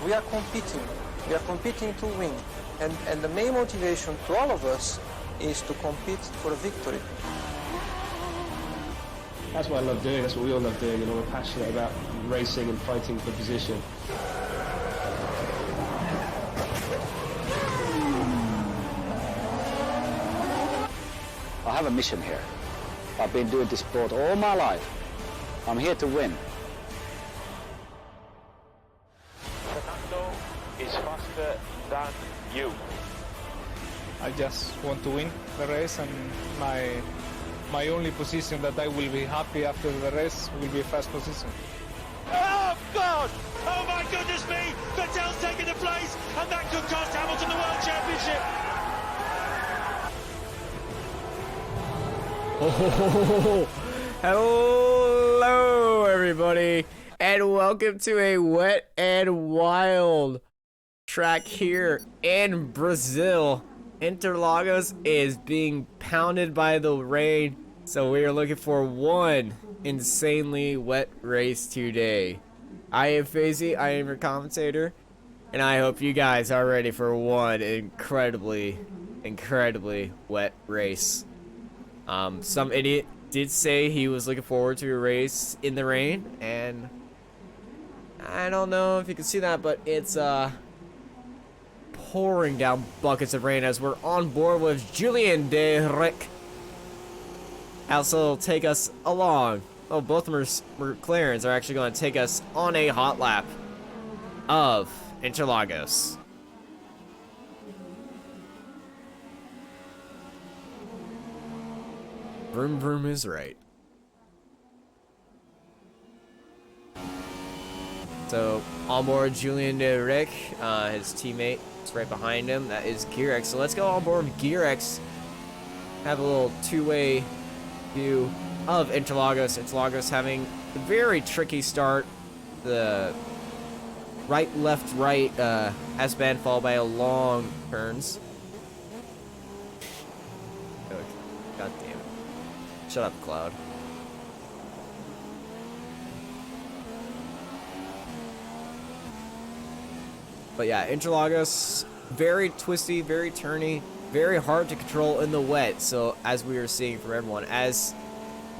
we are competing. We are competing to win. And the main motivation to all of us is to compete for a victory. That's what I love doing, that's what we all love doing, we're passionate about racing and fighting for position. I have a mission here. I've been doing this sport all my life. I'm here to win. Fernando is faster than you. I just want to win the race, and my only position that I will be happy after the race will be first position. Oh God! Oh my goodness me! Vettel's taking the place, and that could cost Hamilton the World Championship. Oh, hello everybody, and welcome to a wet and wild track here in Brazil. Interlagos is being pounded by the rain, so we are looking for one insanely wet race today. I am Fazy, I am your commentator, and I hope you guys are ready for one incredibly wet race. Some idiot did say he was looking forward to a race in the rain, and I don't know if you can see that, but it's pouring down buckets of rain as we're on board with Julian de Rick. Also, will take us along. Oh, both McLarens are actually going to take us on a hot lap of Interlagos. Vroom vroom is right. So, on board Julian de Rick, his teammate is right behind him. That is Gearx. So let's go on board with Gearx. Have a little two-way view of Interlagos. Interlagos having a very tricky start. The right, left, right S-band followed by a long turns. Oh, God damn it. Shut up, Cloud. But yeah, Interlagos, very twisty, very turny, very hard to control in the wet. So, as we were seeing from everyone, as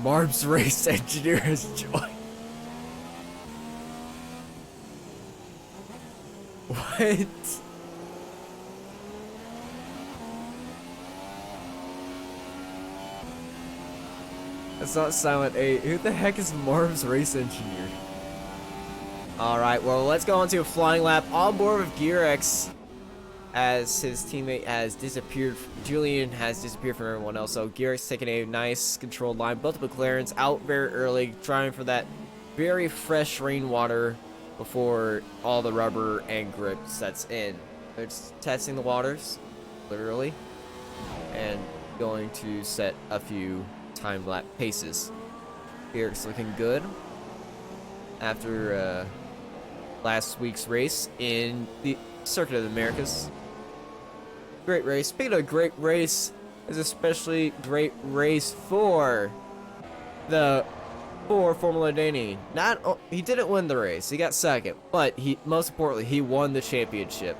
Marb's race engineer has joined. What? That's not Silent 8. Who the heck is Marb's race engineer? Alright, well, let's go on to a flying lap on board with Gearx as his teammate has disappeared. Julian has disappeared from everyone else, so Gearx taking a nice controlled line. Both McLarens out very early, trying for that very fresh rainwater before all the rubber and grip sets in. They're just testing the waters, literally, and going to set a few time lap paces. Gearx looking good after last week's race in the Circuit of the Americas. Great race. Speaking of great race, is especially great race for Formula Dani. He didn't win the race. He got second, but most importantly, he won the championship.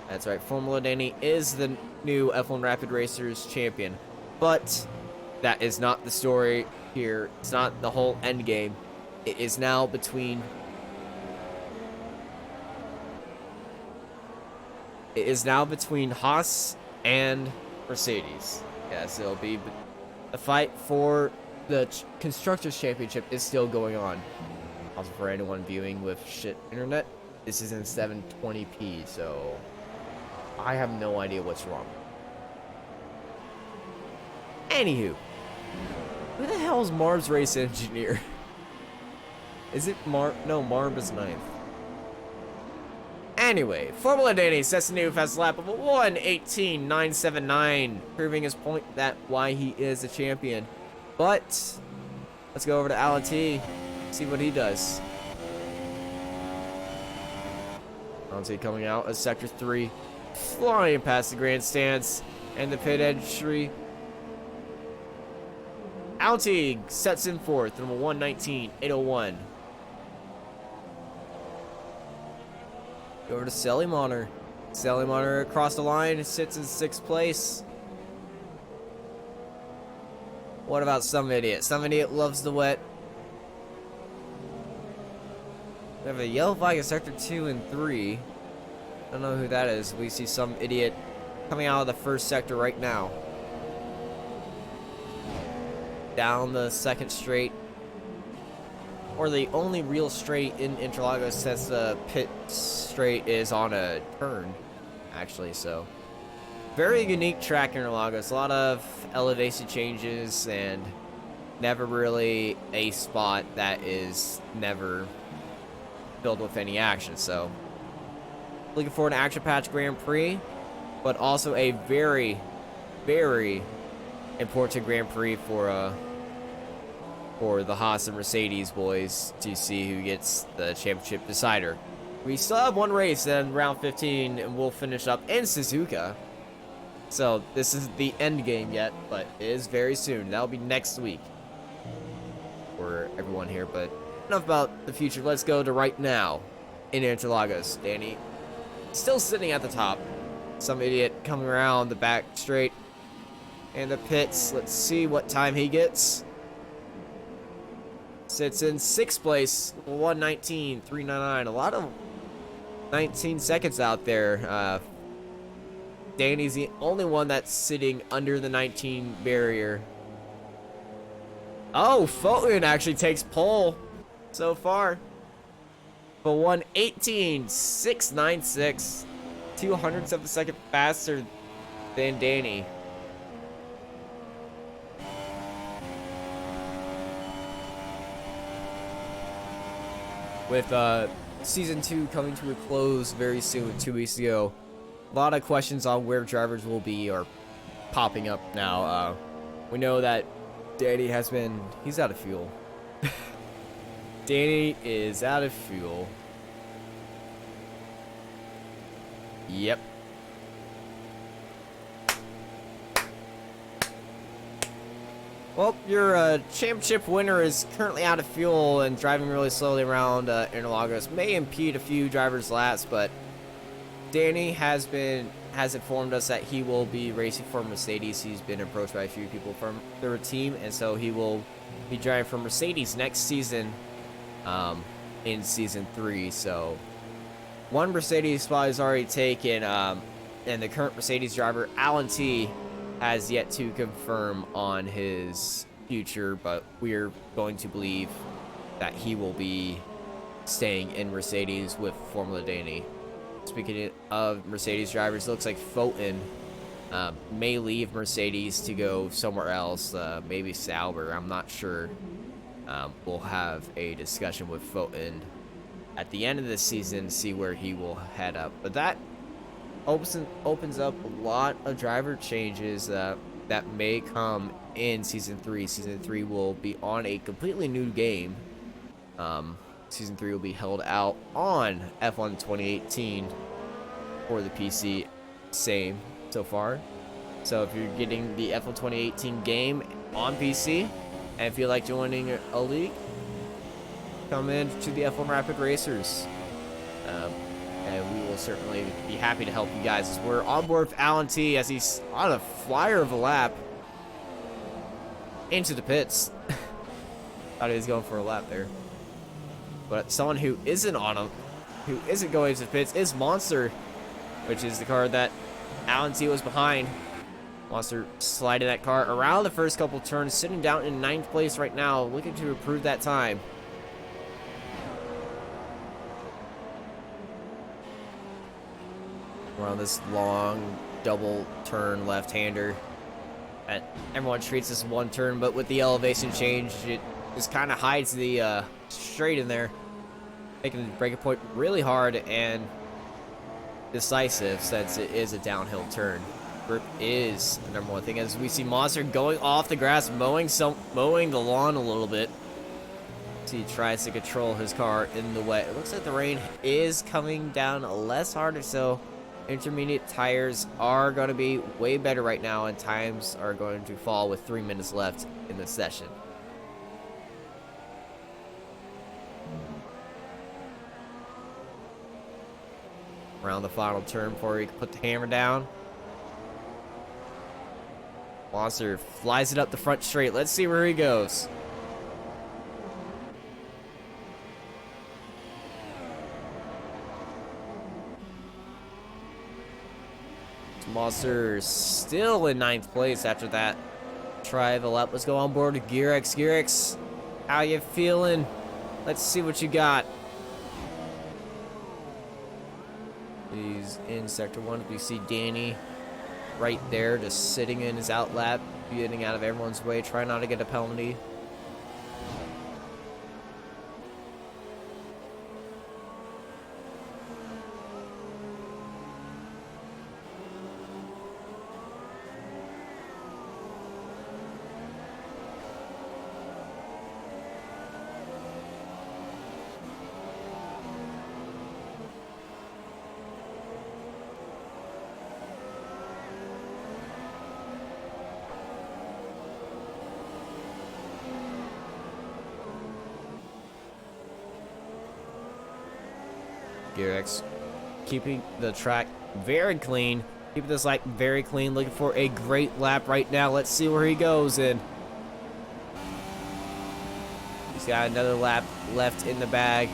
That's right. Formula Dani is the new F1 Rapid Racers champion, but that is not the story here. It's not the whole end game. It is now between Haas and Mercedes. Yes, it'll be the fight for the Constructors Championship is still going on. Also, for anyone viewing with shit internet, this is in 720p, so I have no idea what's wrong. Anywho, who the hell is Marb's race engineer? Is it Marb? No, Marb is 9th. Anyway, Formula Dani sets a new fast lap of 1:18.979, proving his point that why he is a champion. But let's go over to Alan T, see what he does. Alan T coming out as Sector 3, flying past the grandstands and the pit entry. Alan T sets in 4th, number 119.801. Over to Selimaner. Selimaner across the line, sits in 6th place. What about Some Idiot? Some Idiot loves the wet. We have a yellow flag in sector 2 and 3. I don't know who that is. We see Some Idiot coming out of the first sector right now. Down the second straight. Or the only real straight in Interlagos, since the pit straight is on a turn, actually, so. Very unique track in Interlagos. A lot of elevation changes and never really a spot that is never filled with any action, so. Looking forward to action-packed Grand Prix, but also a very, very important Grand Prix for the Haas and Mercedes boys to see who gets the championship decider. We still have one race in round 15, and we'll finish up in Suzuka. So this is the end game yet, but it is very soon. That'll be next week for everyone here. But enough about the future. Let's go to right now in Interlagos. Danny still sitting at the top. Some Idiot coming around the back straight and the pits. Let's see what time he gets. Sits in 6th place, 1:19.399. A lot of 19 seconds out there. Danny's the only one that's sitting under the 19 barrier. Oh, Fulton actually takes pole so far. But 1:18.696. 200ths of a second faster than Danny. With Season 2 coming to a close very soon, 2 weeks ago, a lot of questions on where drivers will be are popping up now. We know that Danny he's out of fuel. Danny is out of fuel. Yep. Well, your championship winner is currently out of fuel and driving really slowly around Interlagos. May impede a few drivers' laps, but Danny has informed us that he will be racing for Mercedes. He's been approached by a few people from their team, and so he will be driving for Mercedes next season, in Season 3. So one Mercedes spot is already taken, and the current Mercedes driver, Alan T, has yet to confirm on his future, but we're going to believe that he will be staying in Mercedes with Formula Danny. Speaking of Mercedes drivers, looks like Fulton may leave Mercedes to go somewhere else, maybe Sauber, I'm not sure. We'll have a discussion with Fulton at the end of this season to see where he will head up. But that opens up a lot of driver changes that may come in Season 3. Season 3 will be on a completely new game. Season 3 will be held out on F1 2018 for the PC. Same so far. So if you're getting the F1 2018 game on PC and feel like joining a league, come in to the F1 Rapid Racers. And we will certainly be happy to help you guys as we're on board with Alan T as he's on a flyer of a lap into the pits. Thought he was going for a lap there. But someone who isn't going to the pits is Monster, which is the car that Alan T was behind. Monster sliding that car around the first couple turns, sitting down in 9th place right now, looking to improve that time. We're on this long double turn left-hander. Everyone treats this one turn, but with the elevation change, it just kind of hides the straight in there, making the breaking point really hard and decisive since it is a downhill turn. Grip is the number one thing, as we see Monster going off the grass, mowing the lawn a little bit. So he tries to control his car in the wet. It looks like the rain is coming down less hard, so intermediate tires are going to be way better right now, and times are going to fall with 3 minutes left in the session. around the final turn before he can put the hammer down. Monster flies it up the front straight. Let's see where he goes. Monster still in 9th place after that try of the lap. Let's go on board with Gearx. Gearx, how you feeling? Let's see what you got. He's in sector 1. We see Danny right there, just sitting in his out lap, getting out of everyone's way, trying not to get a penalty. Gearx keeping the track very clean, keeping this like very clean, looking for a great lap right now. Let's see where he goes in. He's got another lap left in the bag,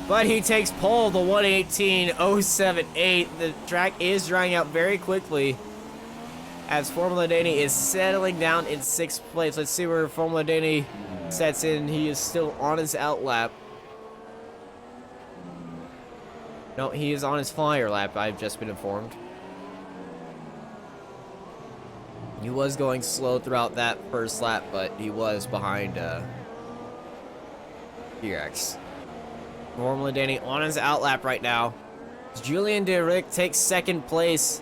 but he takes pole, the 1:18.078. The track is drying out very quickly as Formula Danny is settling down in 6th place. Let's see where Formula Danny sets in. He is still on his out lap. No, he is on his flyer lap, I've just been informed. He was going slow throughout that first lap, but he was behind Gearx. Formula Danny on his out lap right now. Julian de Rick takes 2nd place.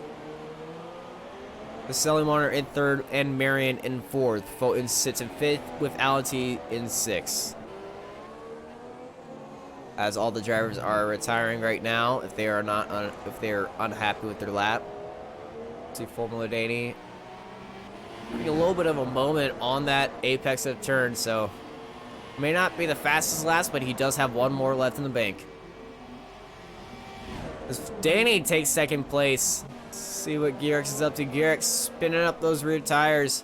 Vasily Marner in 3rd and Marion in 4th. Foten sits in 5th with Alati in 6th. As all the drivers are retiring right now, if they are not, if they are unhappy with their lap. See Formula Danny having a little bit of a moment on that apex of turn, so may not be the fastest laps, but he does have one more left in the bank. As Danny takes 2nd place, let's see what Gearx is up to. Gearx spinning up those rear tires.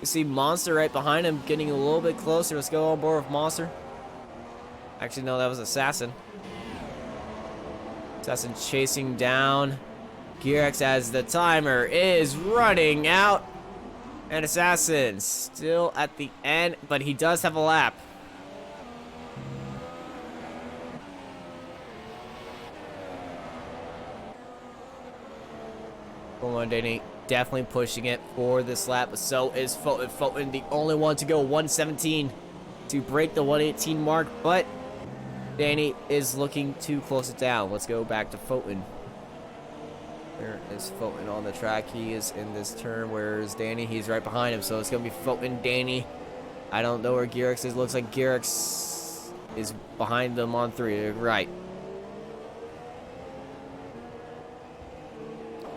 You see Monster right behind him, getting a little bit closer. Let's go on board with Monster. Actually, no, that was Assassin. Assassin chasing down Gearx as the timer is running out. And Assassin still at the end, but he does have a lap. Danny definitely pushing it for this lap, but so is Foten. Foten, the only one to go 117 to break the 118 mark, but Danny is looking to close it down. Let's go back to Foten. There is Foten on the track. He is in this turn. Where is Danny? He's right behind him, so it's going to be Foten, Danny. I don't know where Gearx is. Looks like Gearx is behind them on 3. Right.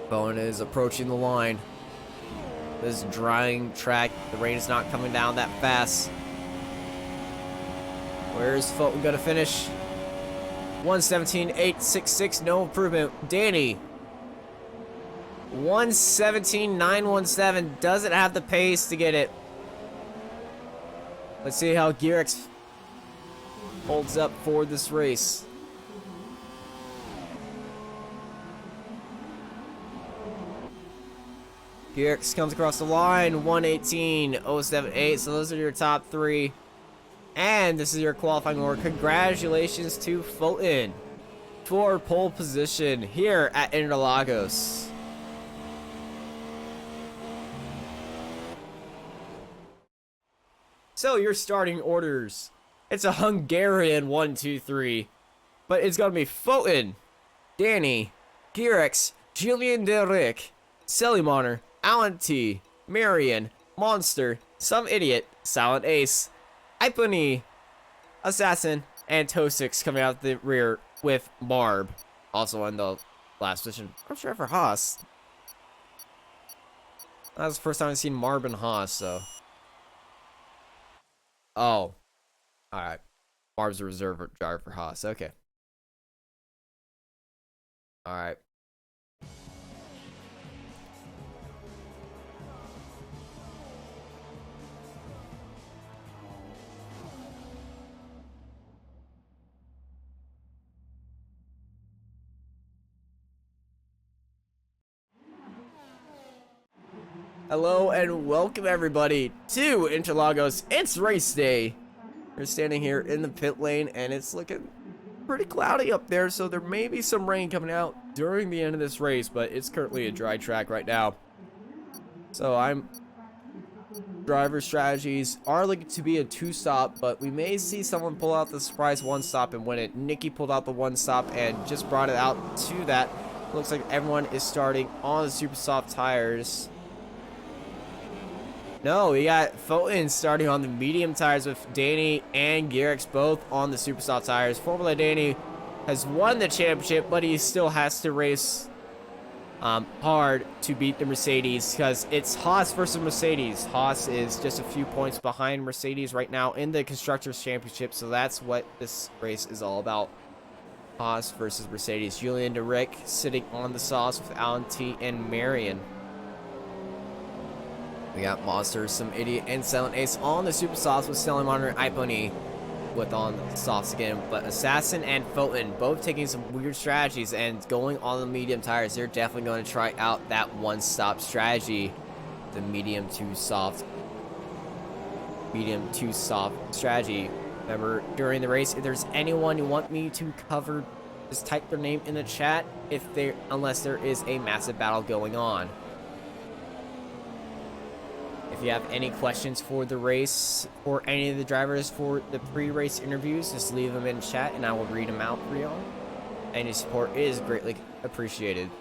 Foten is approaching the line. This drying track. The rain is not coming down that fast. Where's Foten gonna finish? 1:17.866, no improvement. Danny, 1:17.917, doesn't have the pace to get it. Let's see how Gearx holds up for this race. Gearx comes across the line, 1:18.078, so those are your top 3. And this is your qualifying order. Congratulations to Foten for pole position here at Interlagos. So your starting orders. It's a Hungarian 1, 2, 3. But it's going to be Foten, Danny, Gearx, Julian de Rick, Selimaner, Alan T, Marion, Monster, Some Idiot, Silent Ace, Ipony, Assassin, and Tosix coming out the rear with Marb. Also in the last position. I'm sure for Haas. That was the first time I've seen Marb and Haas, so. Oh. Alright. Marb's a reserve driver for Haas. Okay. All right. Hello and welcome everybody to Interlagos. It's race day. We're standing here in the pit lane and it's looking pretty cloudy up there, so there may be some rain coming out during the end of this race, but it's currently a dry track right now. So driver strategies are looking to be a 2-stop, but we may see someone pull out the surprise 1-stop and win it. Nikki pulled out the 1-stop and just brought it out to that. Looks like everyone is starting on the super soft tires. No, we got Fulton starting on the medium tires with Danny and Garrix both on the super soft tires. Formula Danny has won the championship, but he still has to race hard to beat the Mercedes because it's Haas versus Mercedes. Haas is just a few points behind Mercedes right now in the Constructors' Championship, so that's what this race is all about. Haas versus Mercedes. Julian DeRick sitting on the sauce with Alan T and Marion. We got Monster, Some Idiot, and Silent Ace on the super softs with Stellar Monitor and Ipony with on the softs again. But Assassin and Fulton both taking some weird strategies and going on the medium tires. They're definitely going to try out that 1-stop strategy. The medium to soft strategy. Remember, during the race, if there's anyone you want me to cover, just type their name in the chat unless there is a massive battle going on. If you have any questions for the race or any of the drivers for the pre-race interviews, just leave them in chat and I will read them out for y'all. Any support is greatly appreciated.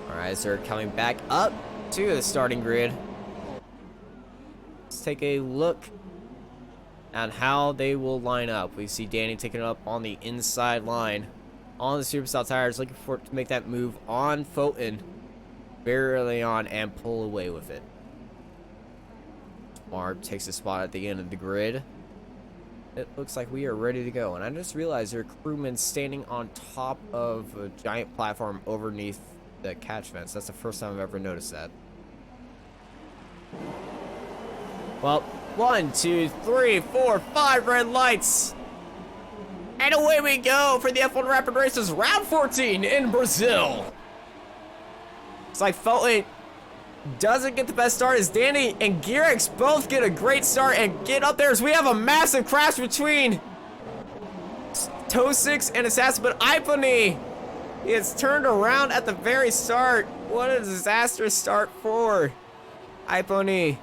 Alright, so they're coming back up to the starting grid. Let's take a look at how they will line up. We see Danny taking it up on the inside line on the super soft tires, looking for it to make that move on Fulton very early on and pull away with it. Marv takes a spot at the end of the grid. It looks like we are ready to go, and I just realized there are crewmen standing on top of a giant platform underneath the catch fence. That's the first time I've ever noticed that. Well, 1, 2, 3, 4, 5 red lights. And away we go for the F1 Rapid Races round 14 in Brazil. It's like Fulton doesn't get the best start as Danny and Garrix both get a great start and get up there as we have a massive crash between Toe6 and Assassin, but Ipony is turned around at the very start. What a disastrous start for Ipony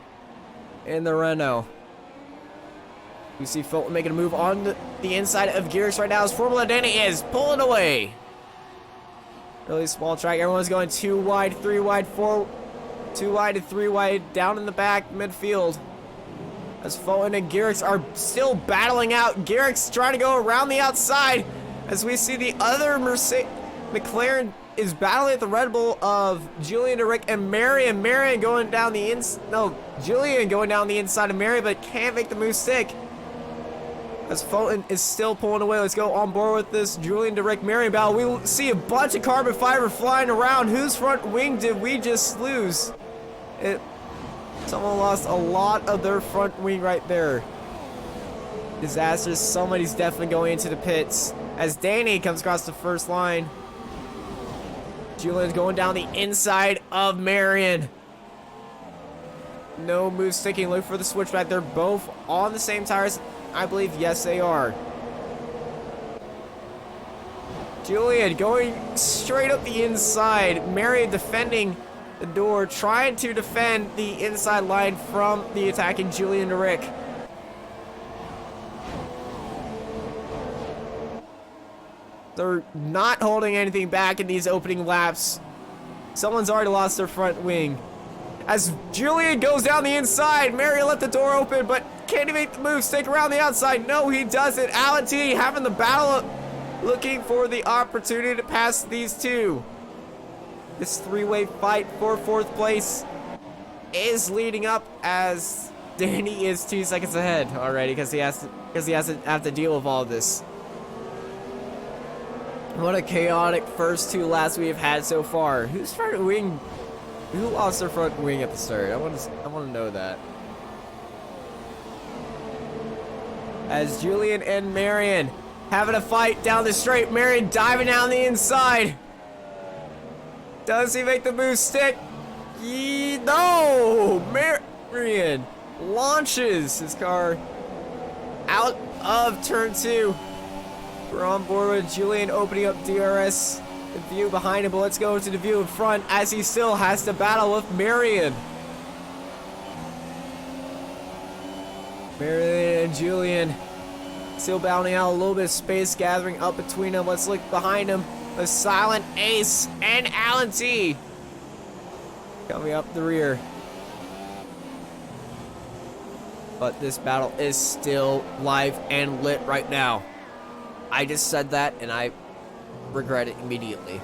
in the Renault. We see Fulton making a move on the inside of Garrix right now as Formula Danny is pulling away. Really small track. Everyone's going 2 wide, 3 wide, 2 wide and 3 wide down in the back midfield. As Fulton and Garrix are still battling out. Garrix trying to go around the outside as we see the other McLaren is battling at the Red Bull of Julian DeRick and Marion. Marion going down the Julian going down the inside of Marion, but can't make the move stick. As Fulton is still pulling away. Let's go on board with this Julian DeRick Marion battle. We will see a bunch of carbon fiber flying around. Whose front wing did we just lose? Someone lost a lot of their front wing right there. Disastrous. Somebody's definitely going into the pits. As Danny comes across the first line. Julian's going down the inside of Marion. No move sticking. Look for the switchback. They're both on the same tires. I believe, yes, they are. Julian going straight up the inside. Marion defending the door, trying to defend the inside line from the attacking Julian DeRick. They're not holding anything back in these opening laps. Someone's already lost their front wing. As Julian goes down the inside, Marion let the door open, but can he make the move? Stick around the outside. No, he doesn't. Alan T having the battle, looking for the opportunity to pass these two. This 3-way fight for 4th place is leading up as Danny is 2 seconds ahead already because because he has to have to deal with all of this. What a chaotic first 2 laps we have had so far. Who's front wing? Who lost their front wing at the start? I want to know that. As Julian and Marion having a fight down the straight. Marion diving down the inside. Does he make the move stick? No! Marion launches his car out of turn 2. We're on board with Julian opening up DRS. The view behind him, but let's go to the view in front as he still has to battle with Marion. Marion and Julian still battling out, a little bit of space gathering up between them. Let's look behind him. The silent ace and Alan T coming up the rear. But this battle is still live and lit right now. I just said that and I regret it immediately.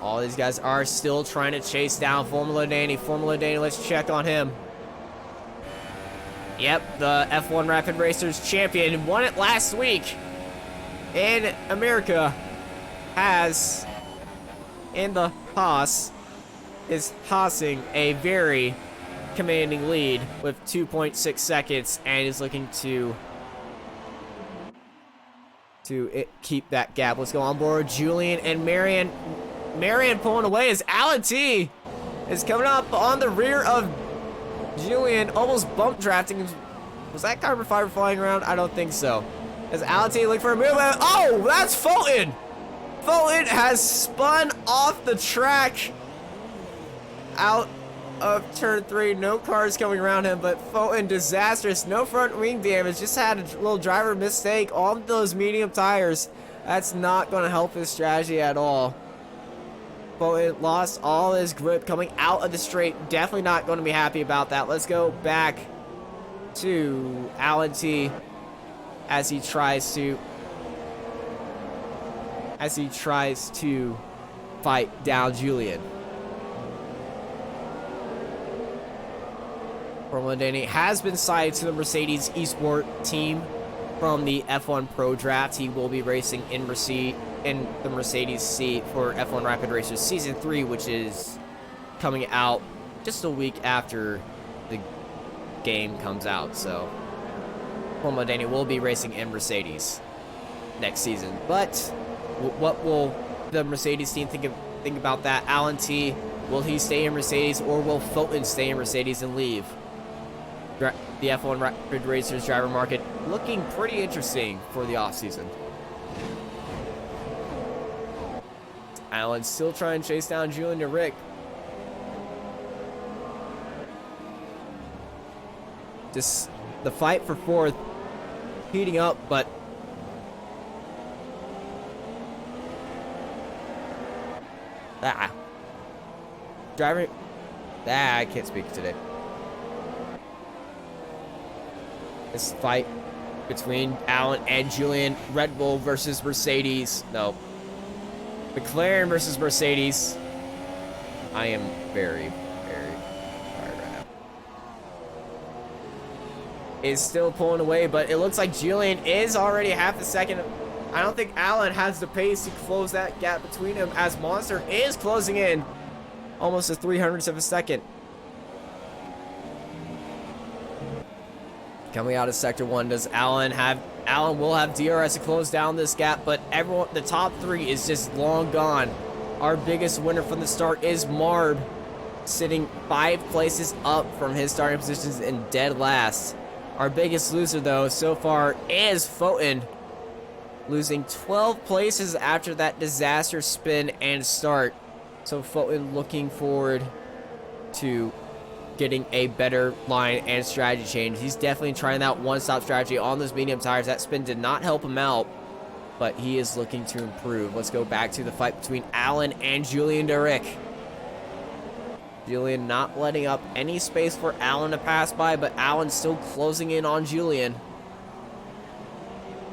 All these guys are still trying to chase down Formula Danny. Formula Danny, let's check on him. Yep, the F1 Rapid Racers champion won it last week. In America has, in the Haas, is Haasing a very commanding lead with 2.6 seconds and is looking to keep that gap. Let's go on board. Julian and Marion. Marion pulling away as Alan T is coming up on the rear of Julian, almost bump drafting. Was that carbon fiber flying around? I don't think so. As Alan T looking for a move. Oh, that's Fulton! Fulton has spun off the track out of turn 3. No cars coming around him, but Fulton disastrous. No front wing damage. Just had a little driver mistake on those medium tires. That's not going to help his strategy at all. Fulton lost all his grip coming out of the straight. Definitely not going to be happy about that. Let's go back to Alan T as he tries to fight down Julian. Formula Danny has been signed to the Mercedes Esport team from the F1 Pro Draft. He will be racing in the Mercedes seat for F1 Rapid Racers Season 3, which is coming out just a week after the game comes out. So Formula Danny will be racing in Mercedes next season. But what will the Mercedes team think about that? Alan T, will he stay in Mercedes, or will Fulton stay in Mercedes and leave? The F1 Rapid Racers driver market looking pretty interesting for the offseason. Alan still trying to chase down Julian and Rick. Just the fight for fourth heating up, but I can't speak today. This fight between Alan and Julian. Red Bull versus Mercedes. No. McLaren versus Mercedes. I am very, very tired right now. Is still pulling away, but it looks like Julian is already half a second. I don't think Alan has the pace to close that gap between them, as Monster is closing in almost a 300th of a second. Coming out of Sector 1, does Alan will have DRS to close down this gap, but everyone, the top 3 is just long gone. Our biggest winner from the start is Marb, sitting 5 places up from his starting positions in dead last. Our biggest loser, though, so far is Fulton, losing 12 places after that disaster spin and start. So Fulton looking forward to getting a better line and strategy change. He's definitely trying that one-stop strategy on those medium tires. That spin did not help him out, but he is looking to improve. Let's go back to the fight between Alan and Julian Derrick. Julian not letting up any space for Alan to pass by, but Alan still closing in on Julian.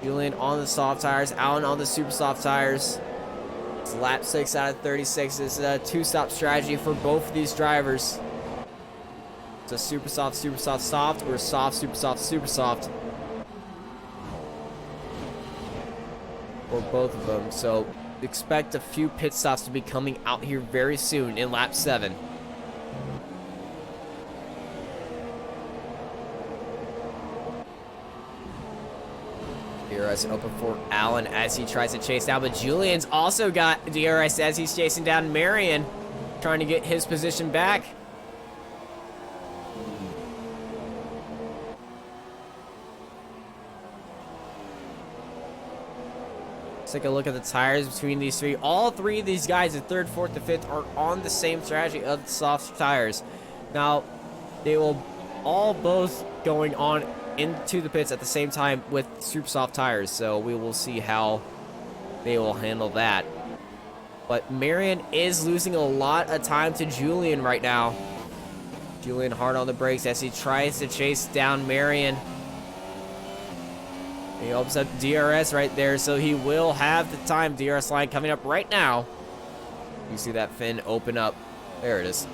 Julian on the soft tires, Alan on the super soft tires. It's lap 6 out of 36. This is a two-stop strategy for both of these drivers. It's a super soft, soft, or soft, super soft. Or both of them. So expect a few pit stops to be coming out here very soon in lap 7. DRS open for Allen as he tries to chase down, but Julian's also got DRS as he's chasing down Marion, trying to get his position back. Let's take a look at the tires between these three. All three of these guys, the 3rd, 4th, and 5th, are on the same strategy of the soft tires. Now, they will all both going on into the pits at the same time with super soft tires, so we will see how they will handle that. But Marion is losing a lot of time to Julian right now. Julian hard on the brakes as he tries to chase down Marion. He opens up DRS right there, so he will have the time. DRS line coming up right now. You see that fin open up. There it is.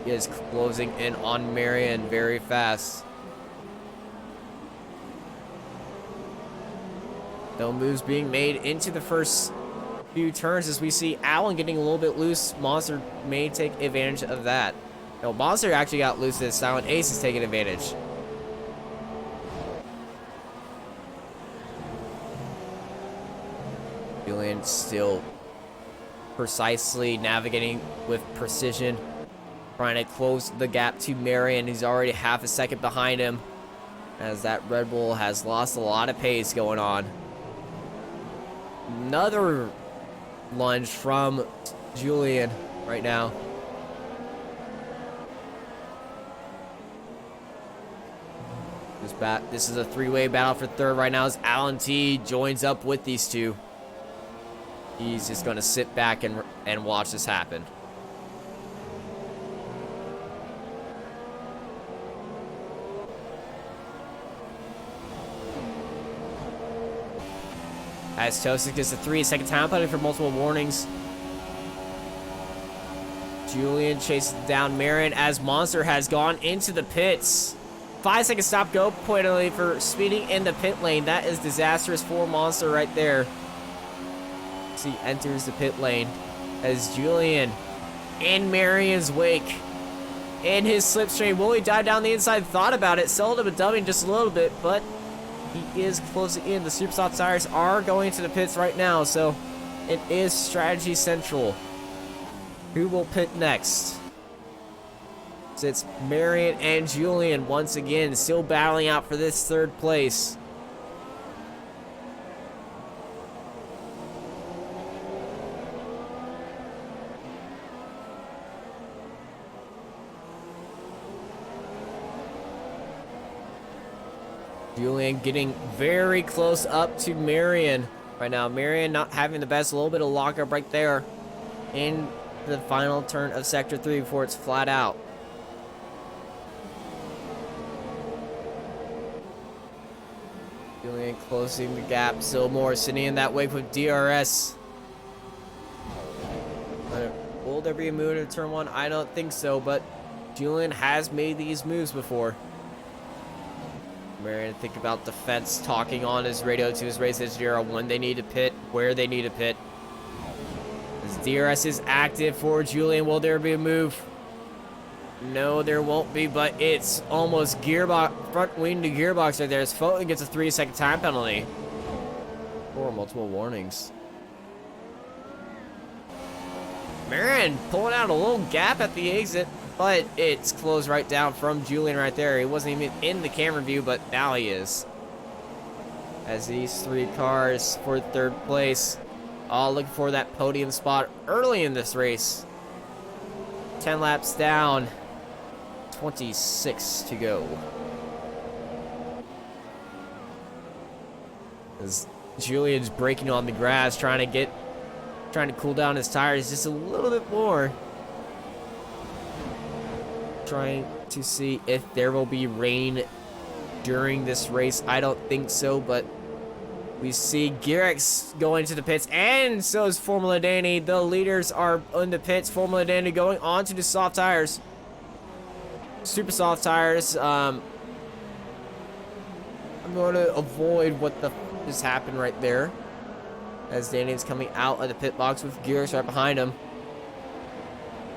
He is closing in on Marion very fast. No moves being made into the first few turns as we see Allen getting a little bit loose. Monster may take advantage of that. No, Monster actually got loose this time, and Ace is taking advantage. Julian still precisely navigating with precision, trying to close the gap to Marion. He's already half a second behind him as that Red Bull has lost a lot of pace going on. Another lunge from Julian right now. This is a 3-way battle for 3rd right now as Alan T joins up with these two. He's just going to sit back and watch this happen. As Tosik gets a 3-second time penalty for multiple warnings. Julian chases down Marion as Monster has gone into the pits. 5-second stop go penalty for speeding in the pit lane. That is disastrous for Monster right there. As he enters the pit lane as Julian in Marion's wake. In his slipstream, will he dive down the inside? Thought about it, seldom a dumbing just a little bit, but he is closing in. The super soft tires are going to the pits right now, so it is strategy central. Who will pit next? So it's Marion and Julian once again, still battling out for this 3rd place. Julian getting very close up to Marion right now. Marion not having the best, a little bit of lockup right there in the final turn of Sector 3 before it's flat out. Julian closing the gap. Still more sitting in that wake with DRS. Will there be a move in turn 1? I don't think so, but Julian has made these moves before. Marion, think about the fence, talking on his radio to his race engineer on when they need to pit, where they need to pit. As DRS is active for Julian, will there be a move? No, there won't be, but it's almost gearbox, front wing to gearbox right there. As Fulton gets a 3-second time penalty. Or multiple warnings. Marion pulling out a little gap at the exit. But it's closed right down from Julian right there. He wasn't even in the camera view, but now he is. As these 3 cars for 3rd place, all looking for that podium spot early in this race. 10 laps down, 26 to go. As Julian's braking on the grass, trying to cool down his tires just a little bit more. Trying to see if there will be rain during this race. I don't think so, but we see Girex going to the pits, and so is Formula Danny. The leaders are in the pits. Formula Danny going on to the soft tires. super soft tires. I'm going to avoid what the just happened right there, as Danny's coming out of the pit box with Gears right behind him.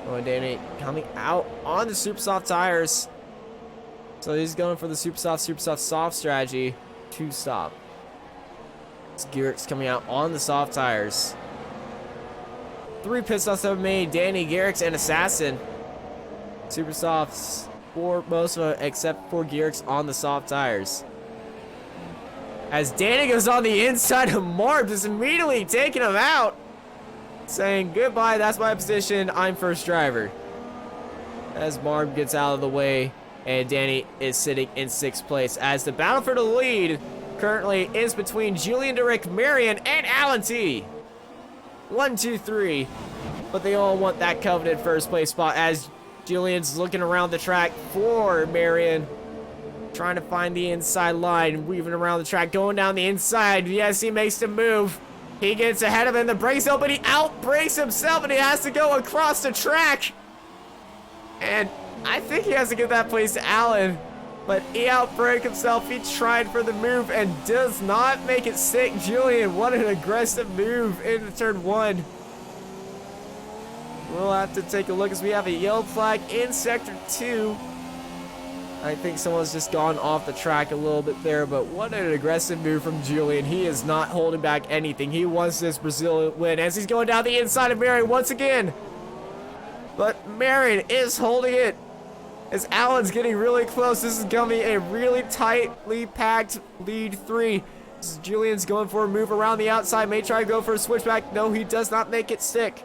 Oh, Danny coming out on the super soft tires. So he's going for the super soft strategy to stop. Garrett's coming out on the soft tires. 3 pit stops have been made. Danny, Garrett's, and Assassin. Super softs for most of them, except for Garrett's on the soft tires. As Danny goes on the inside of Marb, just immediately taking him out. Saying, goodbye, that's my position, I'm first driver. As Marb gets out of the way, and Danny is sitting in 6th place. As the battle for the lead currently is between Julian DeRick, Marion, and Alan T. 1, 2, 3. But they all want that coveted first place spot, as Julian's looking around the track for Marion. Trying to find the inside line, weaving around the track, going down the inside. Yes, he makes the move. He gets ahead of him, the brakes open, he outbrakes himself, and he has to go across the track. And I think he has to give that place to Allen, but he outbraked himself. He tried for the move and does not make it stick. Julian, what an aggressive move into turn 1. We'll have to take a look as we have a yellow flag in sector 2. I think someone's just gone off the track a little bit there, but what an aggressive move from Julian. He is not holding back anything. He wants this Brazil win as he's going down the inside of Marion once again. But Marion is holding it as Allen's getting really close. This is going to be a really tightly packed lead 3. Julian's going for a move around the outside. May try to go for a switchback. No, he does not make it stick.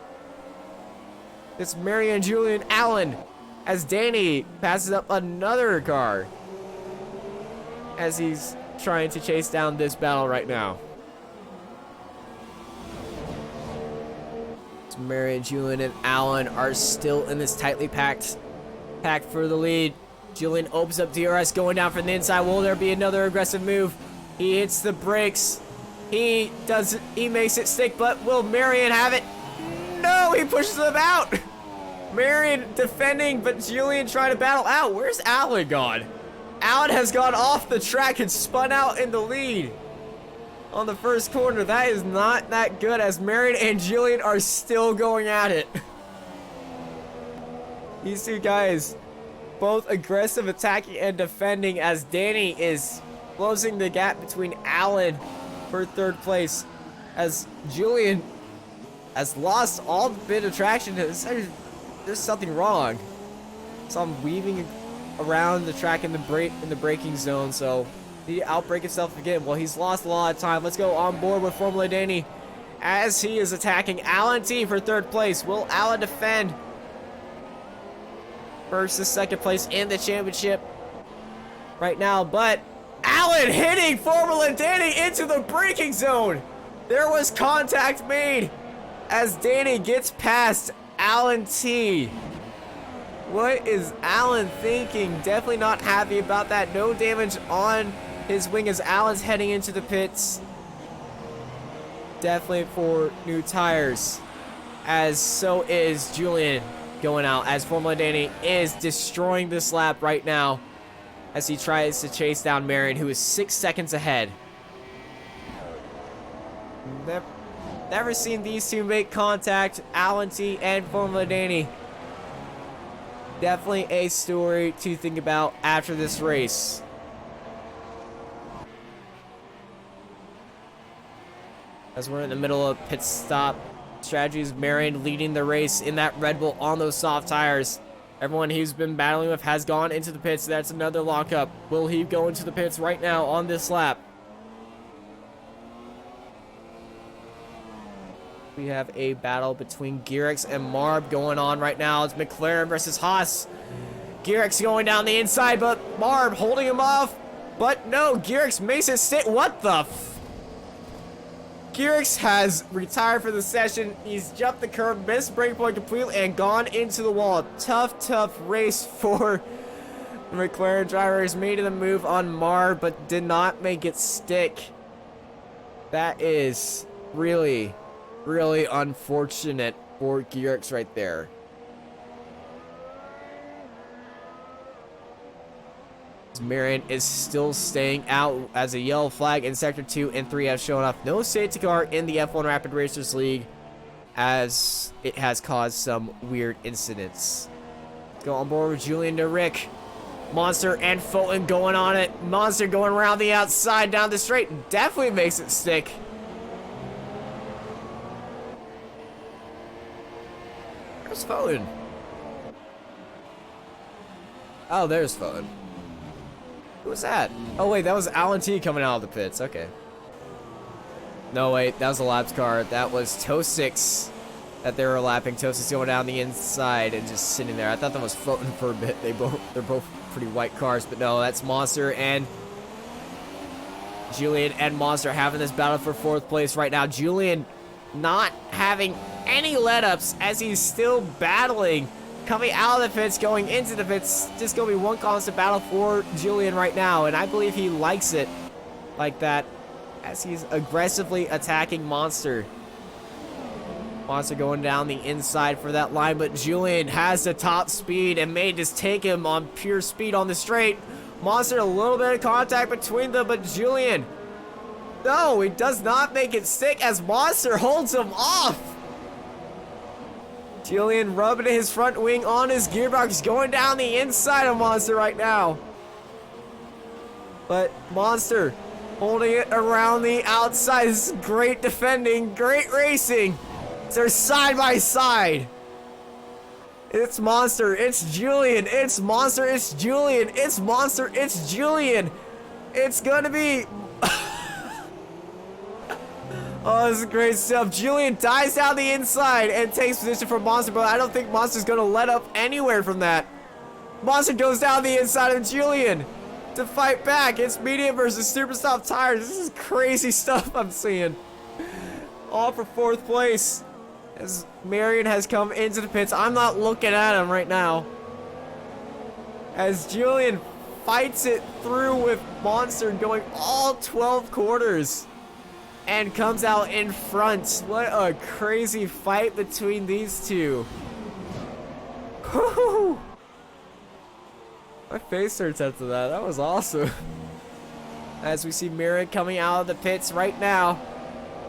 It's Marion, Julian, Allen. As Danny passes up another car as he's trying to chase down this battle right now. So Marion, Julian, and Allen are still in this tightly packed for the lead. Julian opens up DRS going down from the inside. Will there be another aggressive move? He hits the brakes. He makes it stick, but will Marion have it? No, he pushes him out. Marion defending, but Julian trying to battle out. Where's Allen gone? Allen has gone off the track and spun out in the lead on the first corner. That is not that good, as Marion and Julian are still going at it. These two guys, both aggressive attacking and defending, as Danny is closing the gap between Allen for 3rd place, as Julian has lost all the bit of traction. There's something wrong. So I'm weaving around the track in the braking zone, so he outbrake himself again. Well, he's lost a lot of time. Let's go on board with Formula Danny as he is attacking Alan T for 3rd place. Will Allen defend versus 2nd place in the championship right now? But Allen hitting Formula Danny into the braking zone. There was contact made as Danny gets past Alan T. What is Allen thinking? Definitely not happy about that. No damage on his wing as Allen's heading into the pits. Definitely for new tires. As so is Julian going out, as Formula Danny is destroying this lap right now as he tries to chase down Marion, who is 6 seconds ahead. Never seen these two make contact, Alan T and Formula Danny. Definitely a story to think about after this race. As we're in the middle of pit stop strategies, Marion leading the race in that Red Bull on those soft tires. Everyone he's been battling with has gone into the pits. That's another lockup. Will he go into the pits right now on this lap? We have a battle between Gearx and Marb going on right now. It's McLaren versus Haas. Gearx going down the inside, but Marb holding him off. But no, Gearx makes it stick. What the Gearx has retired for the session. He's jumped the curb, missed breakpoint completely, and gone into the wall. Tough race for the McLaren driver. He's made the move on Marb, but did not make it stick. That is really unfortunate for Gearx right there. Marion is still staying out as a yellow flag in Sector 2 and 3 have shown up. No safety car in the F1 Rapid Racers League as it has caused some weird incidents. Go on board with Julian to Rick. Monster and Fulton going on it. Monster going around the outside down the straight. Definitely makes it stick. Where's Fulton? Oh, there's Fulton. Who was that? Oh, wait, that was Alan T coming out of the pits. Okay. No, wait, that was a laps car. That was Toe 6 that they were lapping. Toe 6 going down the inside and just sitting there. I thought that was Fulton for a bit. They're both pretty white cars, but no, that's Monster and Julian and Monster having this battle for 4th place right now. Julian not having any let-ups as he's still battling. Coming out of the pits, going into the pits, just going to be one constant battle for Julian right now, and I believe he likes it like that as he's aggressively attacking Monster. Monster going down the inside for that line, but Julian has the top speed and may just take him on pure speed on the straight. Monster, a little bit of contact between them, but Julian, no, he does not make it stick as Monster holds him off. Julian rubbing his front wing on his gearbox, going down the inside of Monster right now. But Monster holding it around the outside. This is great defending, great racing. They're side by side. It's Monster, it's Julian, it's Monster, it's Julian, it's Monster, it's Julian. It's gonna be... Oh, this is great stuff. Julian dives down the inside and takes position for Monster, but I don't think Monster's gonna let up anywhere from that. Monster goes down the inside of Julian to fight back. It's medium versus super soft tires. This is crazy stuff I'm seeing. All for 4th place as Marion has come into the pits. I'm not looking at him right now as Julian fights it through with Monster going all 12 quarters and comes out in front. What a crazy fight between these two. Whew. My face hurts after that. That was awesome. As we see Marion coming out of the pits right now.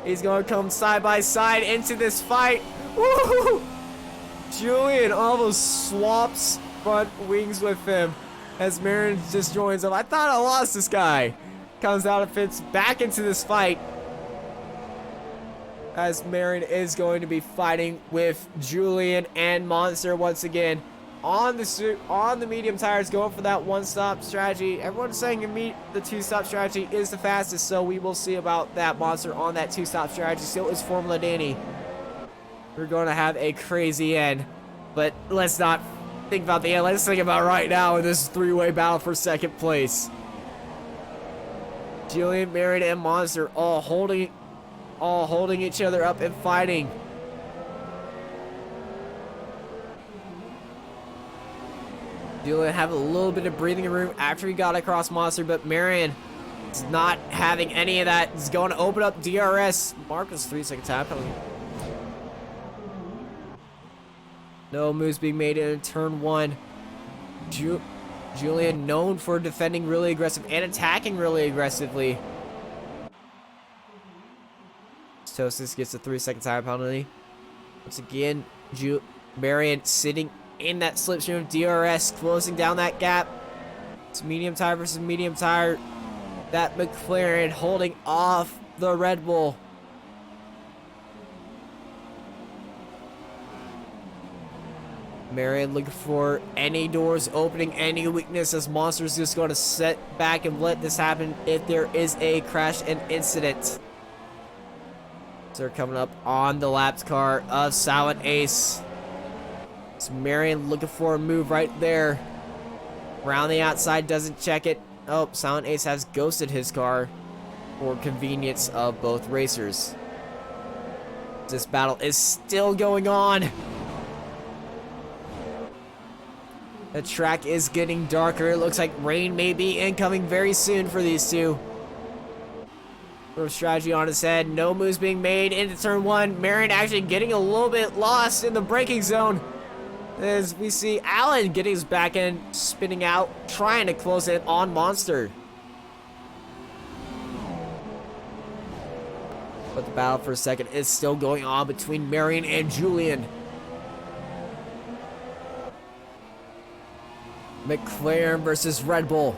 He's going to come side by side into this fight. Woo! Julian almost swaps front wings with him as Marion just joins him. I thought I lost this guy. Comes out of pits back into this fight as Marion is going to be fighting with Julian and Monster once again on the medium tires, going for that one-stop strategy. Everyone's saying the two-stop strategy is the fastest, so we will see about that. Monster on that two-stop strategy. So is Formula Danny. We're going to have a crazy end, but let's not think about the end. Let's think about right now in this three-way battle for 2nd place. Julian, Marion, and Monster all holding each other up and fighting. Julian having a little bit of breathing room after he got across Monster, but Marion is not having any of that. He's going to open up DRS. Marcus 3-second time penalty. No moves being made in turn 1. Julian known for defending really aggressive and attacking really aggressively. Tosis gets a 3-second time penalty. Once again, Marion sitting in that slipstream of DRS, closing down that gap. It's medium tire versus medium tire. That McLaren holding off the Red Bull. Marion looking for any doors opening, any weakness, as Monster's just going to sit back and let this happen if there is a crash and incident. So they're coming up on the laps car of Silent Ace. It's Marion looking for a move right there. Around the outside, doesn't check it. Oh, Silent Ace has ghosted his car for convenience of both racers. This battle is still going on. The track is getting darker. It looks like rain may be incoming very soon for these two. Little strategy on his head. No moves being made into turn 1. Marion actually getting a little bit lost in the braking zone. as we see Alan getting his back end spinning out, trying to close it on Monster. But the battle for a second is still going on between Marion and Julian. McLaren versus Red Bull.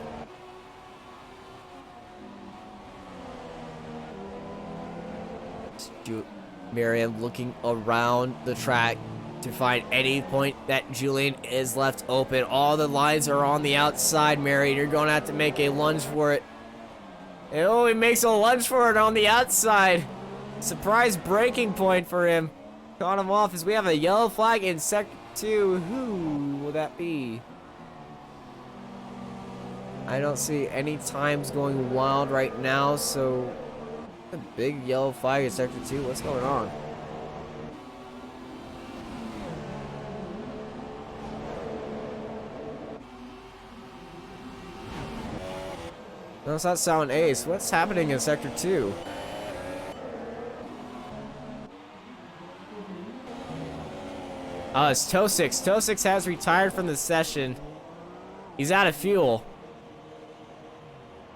Marion looking around the track to find any point that Julian is left open. All the lines are on the outside, Marion. You're going to have to make a lunge for it. And oh, he makes a lunge for it on the outside. Surprise breaking point for him. Caught him off as we have a yellow flag in Sector 2. Who will that be? I don't see any times going wild right now, so a big yellow flag in Sector 2. What's going on? No, it's not Sound Ace. What's happening in Sector 2? It's Tosix. Tosix has retired from the session. He's out of fuel.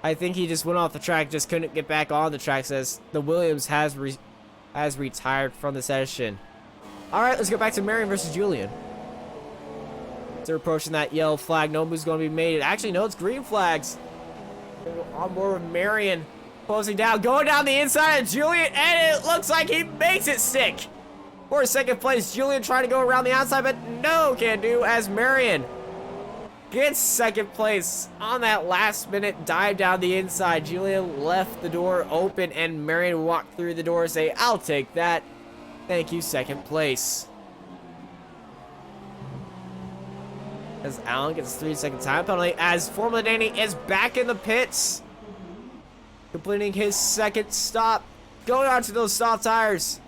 I think he just went off the track, just couldn't get back on the track, says the Williams has retired from the session. Alright, let's go back to Marion versus Julian. They're approaching that yellow flag. No move's going to be made. Actually, no, it's green flags. On board with Marion. Closing down, going down the inside of Julian, and it looks like he makes it sick. For second place, Julian trying to go around the outside, but no can do as Marion gets second place on that last minute dive down the inside. Julian left the door open and Marion walked through the door and say, I'll take that. Thank you, second place. As Alan gets a 3-second time penalty as Formula Danny is back in the pits. Completing his second stop. Going on to those soft tires.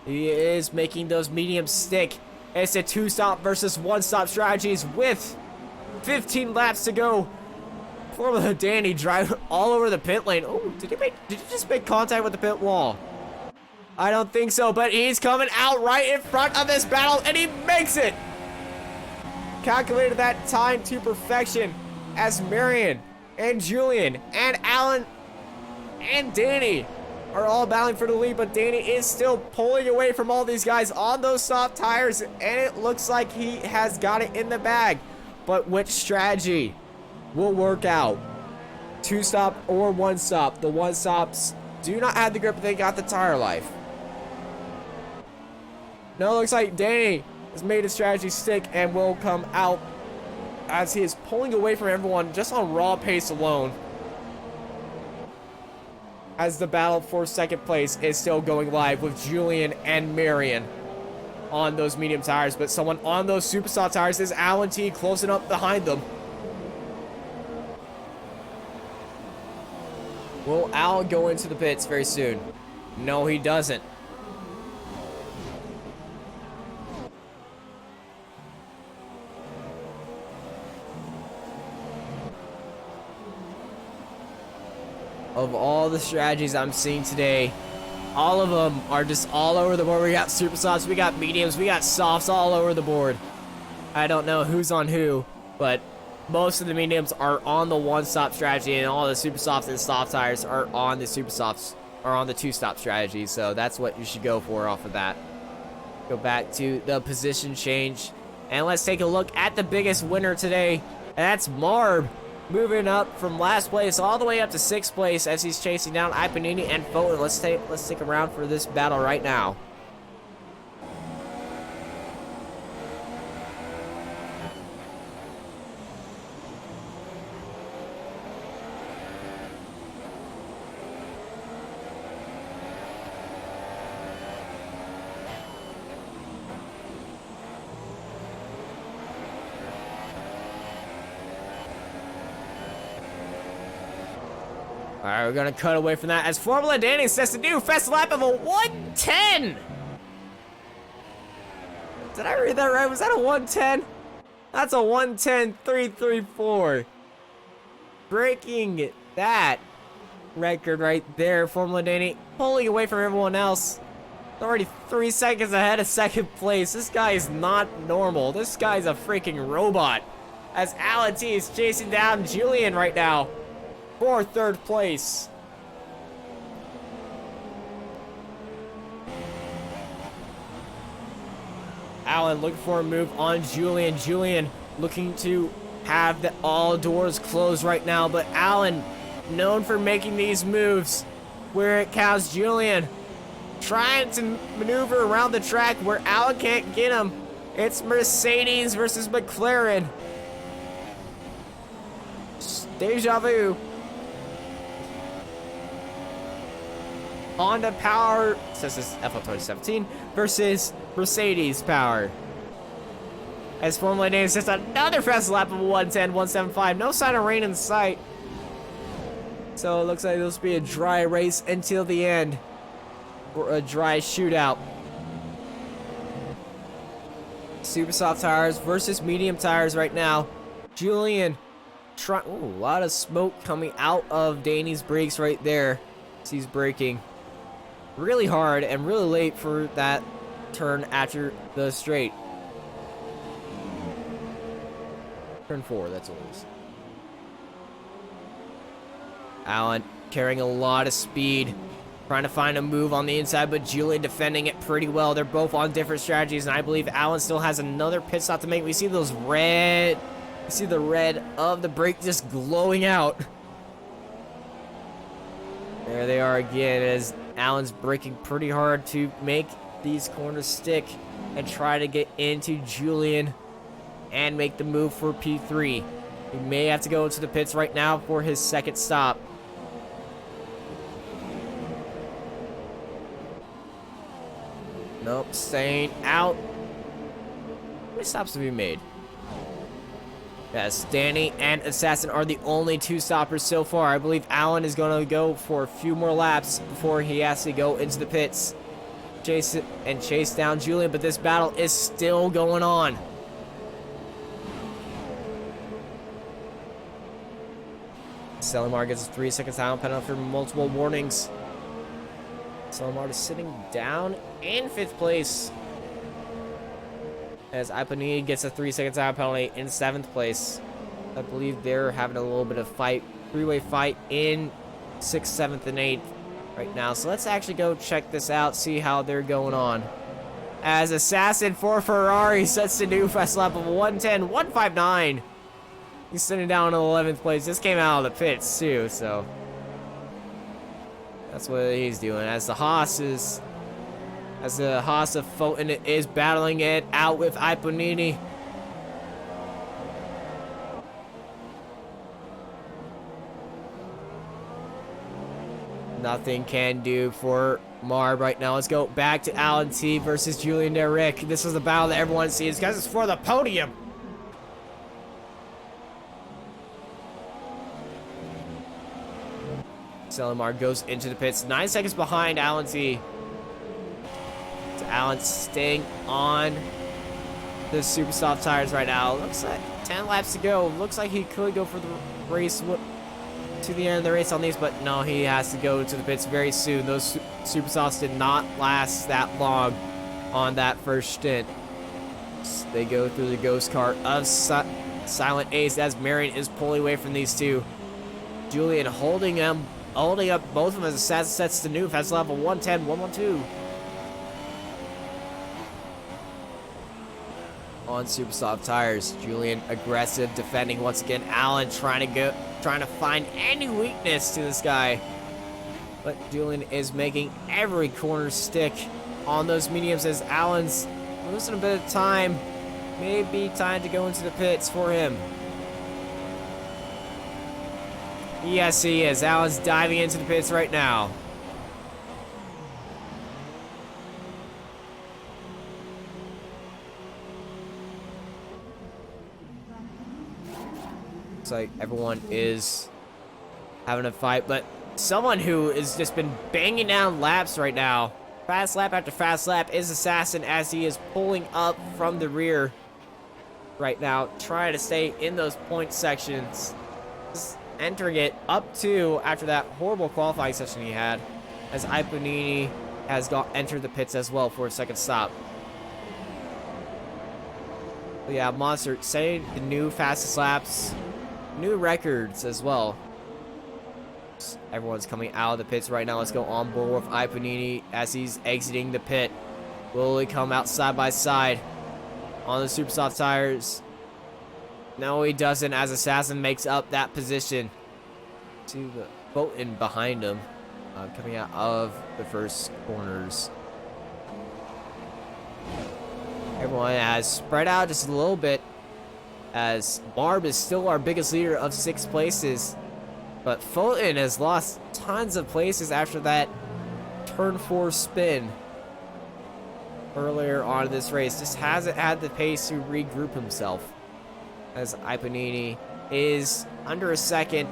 He is making those mediums stick. It's a 2-stop versus 1-stop strategies with 15 laps to go. Formula Danny driving all over the pit lane. Oh, did you just make contact with the pit wall? I don't think so, but he's coming out right in front of this battle, and he makes it. Calculated that time to perfection as Marion and Julian and Alan and Danny are all battling for the lead, but Danny is still pulling away from all these guys on those soft tires, and it looks like he has got it in the bag. But which strategy will work out? 2-stop or 1-stop? The 1-stops do not have the grip, but they got the tire life. No, it looks like Danny has made his strategy stick and will come out as he is pulling away from everyone just on raw pace alone. As the battle for second place is still going live with Julian and Marion on those medium tires, but someone on those super soft tires is Alan T closing up behind them. Will Al go into the pits very soon? No, he doesn't. Of all the strategies I'm seeing today, all of them are just all over the board. We got super softs, we got mediums, we got softs all over the board. I don't know who's on who, but most of the mediums are on the 1-stop strategy, and all the super softs and soft tires are on the super softs, or on the 2-stop strategy. So that's what you should go for off of that. Go back to the position change, and let's take a look at the biggest winner today, and that's Marb. Moving up from last place all the way up to 6th place as he's chasing down Ipanini and Fulton. Let's stick around for this battle right now. Alright, we're gonna cut away from that as Formula Danny sets a new fast lap of a 110! Did I read that right? Was that a 110? That's a 110.334. Breaking that record right there. Formula Danny pulling away from everyone else Already 3 seconds ahead of second place. This guy is not normal. This guy's a freaking robot. As Alan T is chasing down Julian right now for third place. Alan looking for a move on Julian. Julian looking to have all doors closed right now, but Alan, known for making these moves where it counts. Julian trying to maneuver around the track where Alan can't get him. It's Mercedes versus McLaren. Deja vu. Honda Power, says this FL 2017, versus Mercedes Power. As Formula Names just another fast lap of 110, 175. No sign of rain in sight. So it looks like this will be a dry race until the end. Or a dry shootout. Super soft tires versus medium tires right now. Julian, a lot of smoke coming out of Danny's brakes right there. So he's braking really hard and really late for that turn after the straight. Turn 4, that's what it is. Alan carrying a lot of speed, trying to find a move on the inside, but Julian defending it pretty well. They're both on different strategies, and I believe Alan still has another pit stop to make. We see those red, you see the red of the brake just glowing out. There they are again, as Alan's braking pretty hard to make these corners stick and try to get into Julian and make the move for P3. He may have to go into the pits right now for his second stop. Nope, staying out. How many stops have we made? Yes, Danny and Assassin are the only 2 stoppers so far. I believe Alan is going to go for a few more laps before he has to go into the pits. Chase down Julian, but this battle is still going on. Selimar gets a 3-second time penalty for multiple warnings. Selimar is sitting down in 5th place. As Ipanini gets a 3-second time penalty in 7th place. I believe they're having a little bit of fight, 3-way fight in 6th, 7th, and 8th right now. So let's actually go check this out, see how they're going on. As Assassin for Ferrari sets the new fast lap of 110, 159. He's sitting down in 11th place. This came out of the pits too, so that's what he's doing. As the Haas of Fulton is battling it out with Iponini. Nothing can do for Marb right now. Let's go back to Alan T versus Julian Derrick. This is the battle that everyone sees because it's for the podium. Selimar goes into the pits, 9 seconds behind Alan T. So Alan staying on the super soft tires right now. Looks like 10 laps to go. Looks like he could go for the race to the end of the race on these, but no, he has to go to the pits very soon. Those super softs did not last that long on that first stint. They go through the ghost cart of Silent Ace as Marion is pulling away from these two. Julian holding up both of them as Assassin sets the new fast level 110, 112. On super soft tires, Julian aggressive, defending once again. Alan trying to find any weakness to this guy, but Julian is making every corner stick on those mediums as Alan's losing a bit of time. Maybe time to go into the pits for him. Yes, he is. Alan's diving into the pits right now. Looks like everyone is having a fight, but someone who has just been banging down laps right now, fast lap after fast lap, is Assassin as he is pulling up from the rear right now, trying to stay in those point sections. Just entering it up to after that horrible qualifying session he had, as Iponini has entered the pits as well for a second stop. But yeah, Monster setting the new fastest laps, new records as well. Everyone's coming out of the pits right now. Let's go on board with Ipanini as he's exiting the pit. Will he come out side by side on the super soft tires? No, he doesn't, as Assassin makes up that position. See the Bolton behind him, coming out of the first corners. Everyone has spread out just a little bit, as Barb is still our biggest leader of 6 places. But Fulton has lost tons of places after that turn 4 spin earlier on in this race. Just hasn't had the pace to regroup himself, as Ipanini is under a second,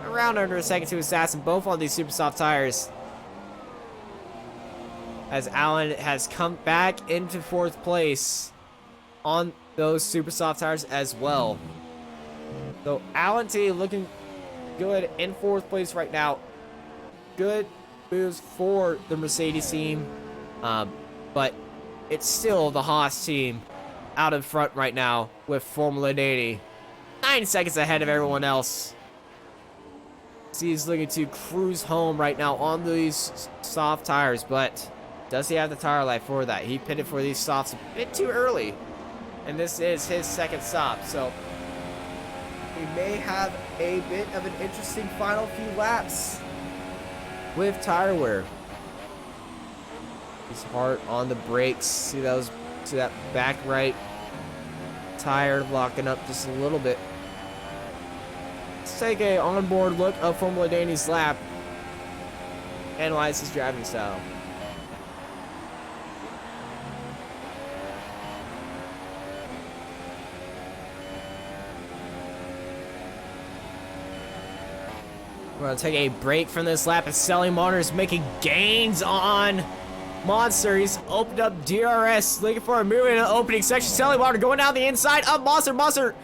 around under a second to Assassin, both on these super soft tires. As Allen has come back into 4th place on those super soft tires as well. So Allen T looking good in 4th place right now. Good moves for the Mercedes team, but it's still the Haas team out in front right now with Formula 80, 9 seconds ahead of everyone else. So he's looking to cruise home right now on these soft tires, but does he have the tire life for that? He pitted for these softs a bit too early, and this is his second stop, so we may have a bit of an interesting final few laps with tire wear. He's hard on the brakes. See that back right tire locking up just a little bit. Let's take a onboard look of Formula Danny's lap. Analyze his driving style. We're going to take a break from this lap as Selling Monitor is making gains on Monster. He's opened up DRS, looking for a move in the opening section. Selling Monitor going down the inside of Monster. Monster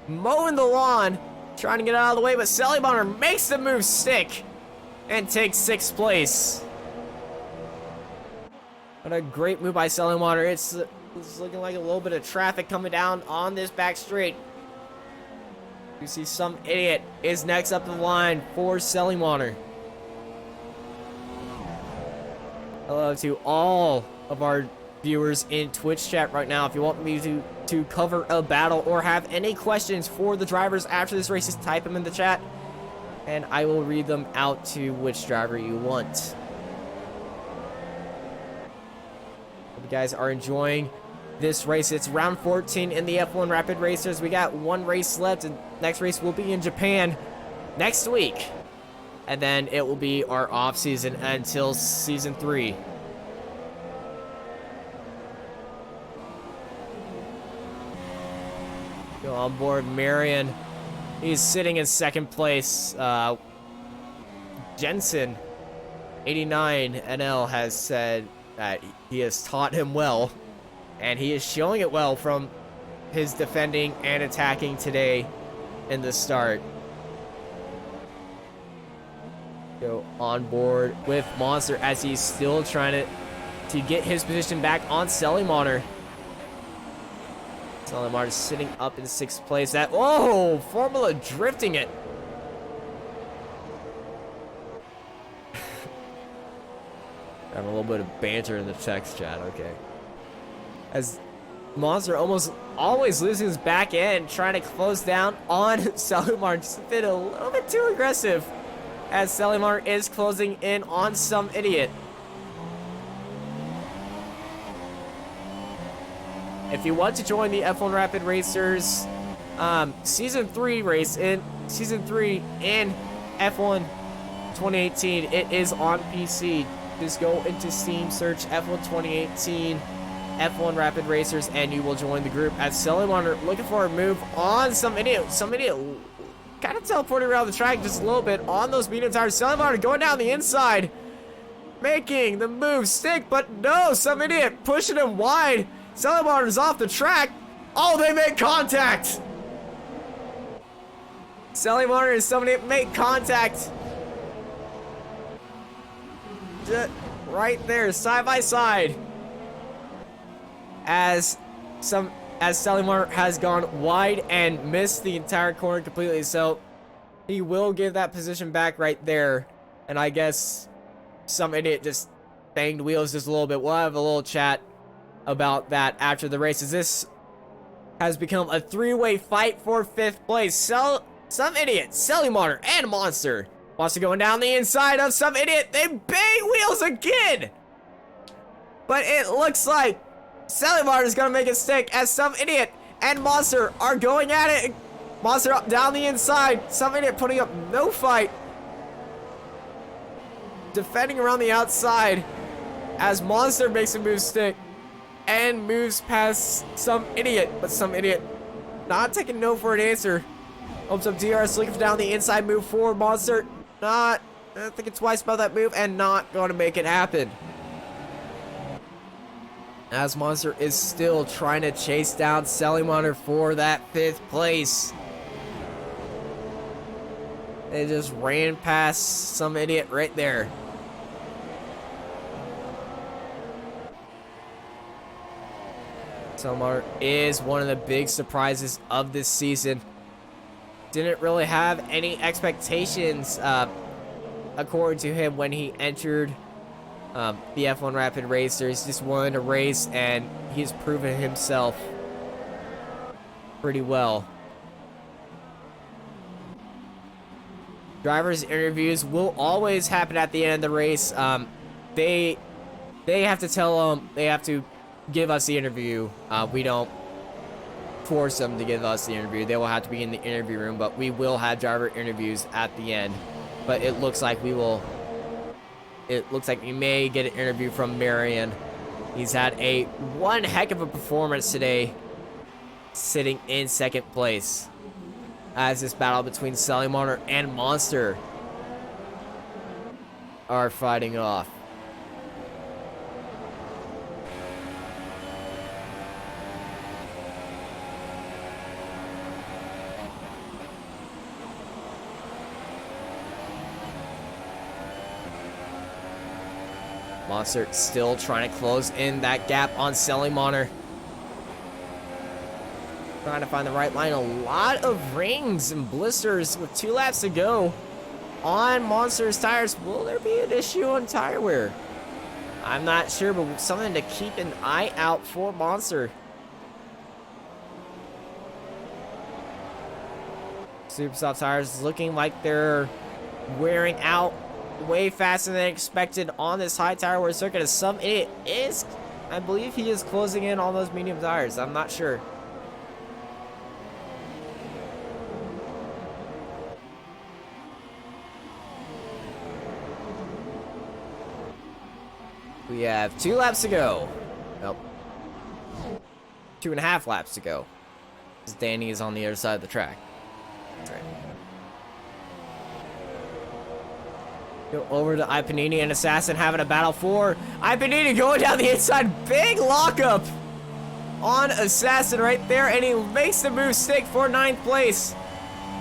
mowing the lawn, trying to get out of the way, but Selling Monitor makes the move stick and takes 6th place. What a great move by Selling Monitor. It's looking like a little bit of traffic coming down on this back straight. You see some idiot is next up the line for Selling Monitor. Hello to all of our viewers in Twitch chat right now. If you want me to cover a battle or have any questions for the drivers after this race, just type them in the chat and I will read them out to which driver you want. Hope you guys are enjoying this race. It's round 14 in the F1 Rapid Racers. We got 1 race left, and next race will be in Japan next week. And then it will be our off season until season 3. Go on board Marion. He's sitting in 2nd place. Jensen 89 NL has said that he has taught him well, and he is showing it well from his defending and attacking today in the start. Go on board with Monster as he's still trying to get his position back on Selling Monitor. Selling Monitor sitting up in 6th place. Formula drifting it. Having a little bit of banter in the text chat, okay. As Monster almost always loses his back end, trying to close down on Selling Monitor. Just been a little bit too aggressive, as Selling Monitor is closing in on some idiot. If you want to join the F1 Rapid Racers Season 3 race in Season 3 in F1 2018, it is on PC. Just go into Steam, search F1 2018 F1 Rapid Racers, and you will join the group. As Selling Monitor looking for a move on some idiot kind of teleporting around the track just a little bit on those medium tires. Selling Monitor going down the inside, making the move stick, but no, some idiot pushing him wide. Selling Monitor's off the track. Oh, they make contact. Selling Monitor and somebody make contact. right there, side by side. As Selimar has gone wide and missed the entire corner completely, so he will give that position back right there. And I guess some idiot just banged wheels just a little bit. We'll have a little chat about that after the race, as this has become a three-way fight for 5th place. Some idiot, Selimar, and Monster. Monster going down the inside of some idiot. They bang wheels again! But it looks like Selimar is gonna make it stick, as some idiot and Monster are going at it. Monster up down the inside. Some idiot putting up no fight. Defending around the outside as Monster makes a move stick and moves past some idiot. But some idiot not taking no for an answer. Opens up DRS looking for down the inside move forward. Monster not thinking twice about that move and not going to make it happen. As Monster is still trying to chase down Selimar for that 5th place. They just ran past some idiot right there. Selimar is one of the big surprises of this season. Didn't really have any expectations, according to him, when he entered the F1 Rapid Racer. He's just wanted to race, and he's proven himself pretty well. Drivers' interviews will always happen at the end of the race. They have to tell them, they have to give us the interview. We don't force them to give us the interview. They will have to be in the interview room, but we will have driver interviews at the end. But it looks like we may get an interview from Marion. He's had one heck of a performance today, sitting in 2nd place. As this battle between Selimar and Monster are fighting off. Monster still trying to close in that gap on Selimar. Trying to find the right line. A lot of rings and blisters with 2 laps to go on Monster's tires. Will there be an issue on tire wear? I'm not sure, but something to keep an eye out for Monster. Super soft tires looking like they're wearing out way faster than expected on this high tire wear circuit, as some idiot is, I believe he is closing in on those medium tires. I'm not sure. We have 2 laps to go. Nope. 2.5 laps to go. Because Danny is on the other side of the track. That's right. Go over to Ipanini and Assassin having a battle for Ipanini going down the inside. Big lockup on Assassin right there. And he makes the move stick for 9th place.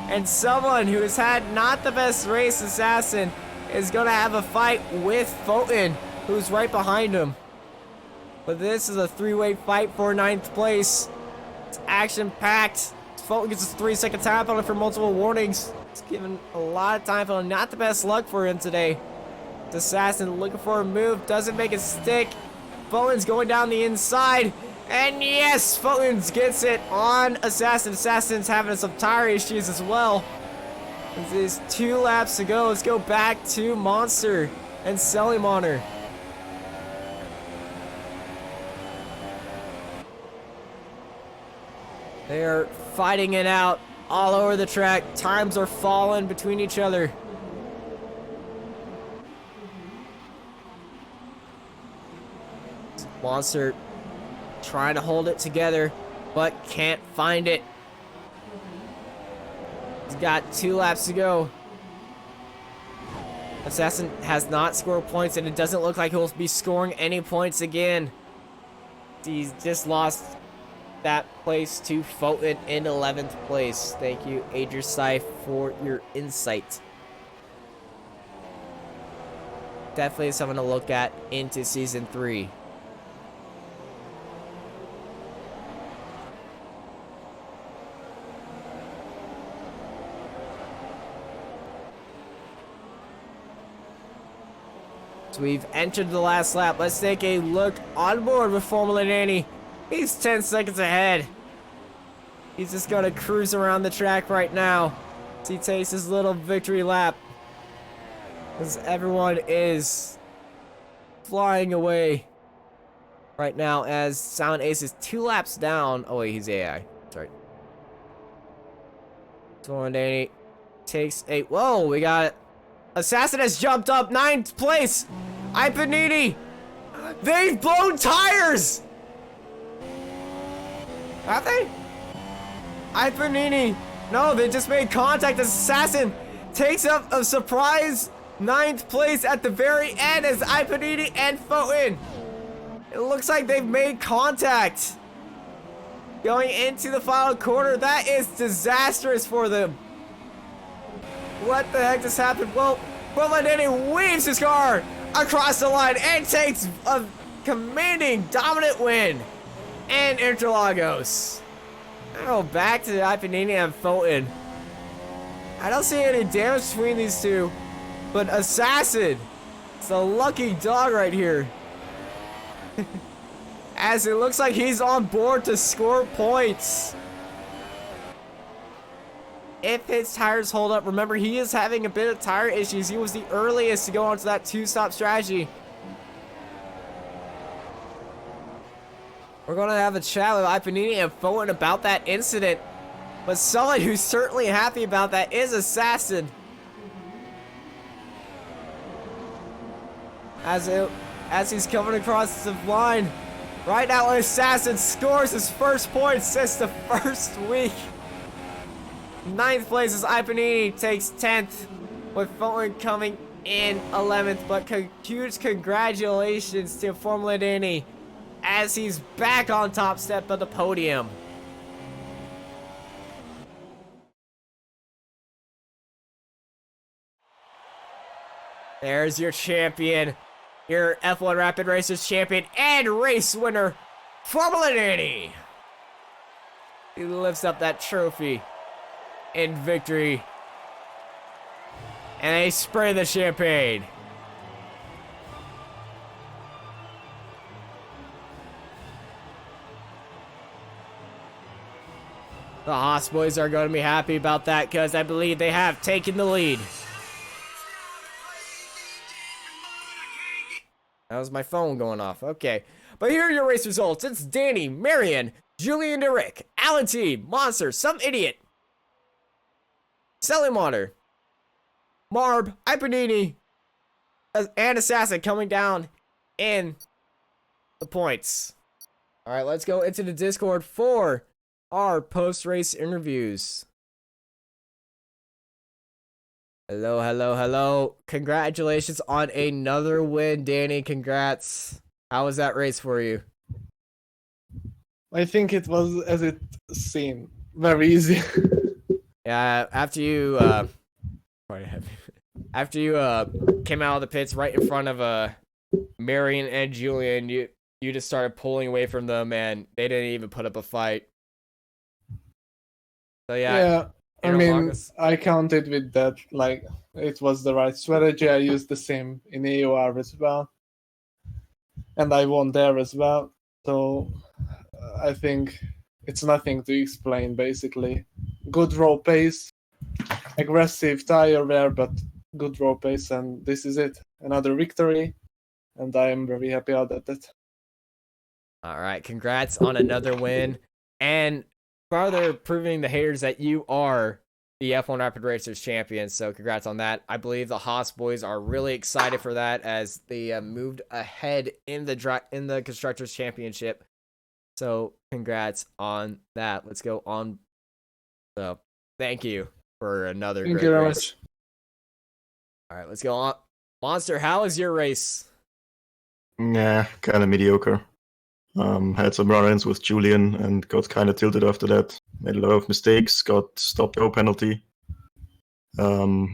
And someone who has had not the best race, Assassin, is going to have a fight with Fulton, who's right behind him. But this is a 3-way fight for 9th place. It's action-packed. Fulton gets a 3-second time penalty for multiple warnings. It's given a lot of time penalty. Not the best luck for him today. It's Assassin looking for a move. Doesn't make it stick. Fulton's going down the inside. And yes, Fulton gets it on Assassin. Assassin's having some tire issues as well. There's 2 laps to go. Let's go back to Monster and Selimar. They are fighting it out all over the track. Times are falling between each other. Monster trying to hold it together, but can't find it. He's got 2 laps to go. Assassin has not scored points, and it doesn't look like he'll be scoring any points again. He's just lost that place to Fulton in 11th place. Thank you, Adrian Seif, for your insight. definitely something to look at into Season 3. So we've entered the last lap. Let's take a look on board with Formula Danny. He's 10 seconds ahead. He's just gonna cruise around the track right now as he takes his little victory lap. As everyone is flying away right now as Silent Ace is 2 laps down. Oh wait, he's AI. Sorry. Formula Danny takes a... Whoa, we got... Assassin has jumped up 9th place. Ipanini. They've blown tires. Have they? Ipanini. No, they just made contact. Assassin takes up a surprise 9th place at the very end as Ipanini and Foten. It looks like they've made contact. Going into the final quarter. That is disastrous for them. What the heck just happened? Well, Danny weaves his car across the line and takes a commanding, dominant win. And Interlagos. Now back to Ipanini and Foten. I don't see any damage between these two, but Assassin, it's a lucky dog right here. As it looks like he's on board to score points. If his tires hold up, remember he is having a bit of tire issues. He was the earliest to go onto that 2-stop strategy. We're going to have a chat with Ipanini and Foten about that incident. But someone who's certainly happy about that is Assassin. As he's coming across the line. Right now, Assassin scores his first points since the first week. 9th place is Ipanini, takes 10th, with Foten coming in 11th. But huge congratulations to Formula Danny as he's back on top step of the podium. There's your champion, your F1 Rapid Racers champion and race winner, Formula Danny. He lifts up that trophy in victory. And they spray the champagne. The Haas boys are going to be happy about that because I believe they have taken the lead. That was my phone going off. Okay. But here are your race results. It's Danny, Marion, Julian DeRick, Alan T, Monster, Some Idiot, Selling Marb, Ipanini, and Assassin coming down in the points. All right, let's go into the Discord for our post-race interviews. Hello, hello, hello. Congratulations on another win, Danny. Congrats. How was that race for you? I think it was, as it seemed, very easy. Yeah, after you came out of the pits right in front of Marion and Julian, you just started pulling away from them, and they didn't even put up a fight. So yeah. I mean, I counted with that, like, it was the right strategy. I used the same in AOR as well. And I won there as well. So I think it's nothing to explain, basically. Good raw pace, aggressive tire wear, but good raw pace, and this is it. Another victory, and I am very happy about that. All right, congrats on another win. And further proving the haters that you are the F1 Rapid Racers champion. So congrats on that. I believe the Haas boys are really excited for that as they moved ahead in the Constructors Championship. So congrats on that. Let's go on. So thank you for another great race. All right, let's go on. Monster, how was your race? Yeah, kind of mediocre. Had some run-ins with Julian and got kind of tilted after that. Made a lot of mistakes, got stop-go penalty.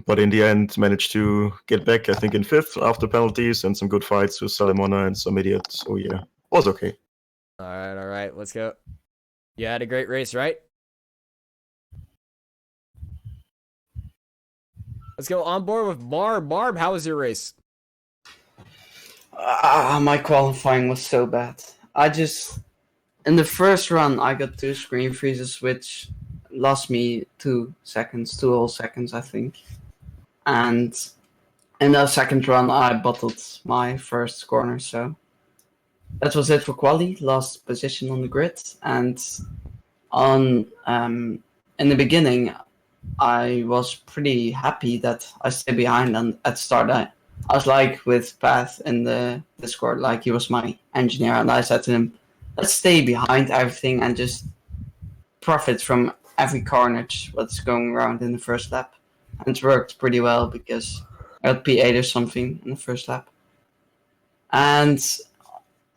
But in the end, managed to get back, I think, in 5th after penalties and some good fights with Salimona and some idiots. So yeah, was okay. All right. Let's go. You had a great race, right? Let's go on board with Barb. Barb, how was your race? My qualifying was so bad. In the first run, I got 2 screen freezes, which lost me 2 seconds, 2 whole seconds, I think. And in the second run, I bottled my first corner, so that was it for quali. Lost position on the grid, and on in the beginning, I was pretty happy that I stayed behind. And at start, I was like with Path in the Discord, like he was my engineer, and I said to him, "Let's stay behind everything and just profit from every carnage what's going around in the first lap." And it worked pretty well because I got P8 or something in the first lap. And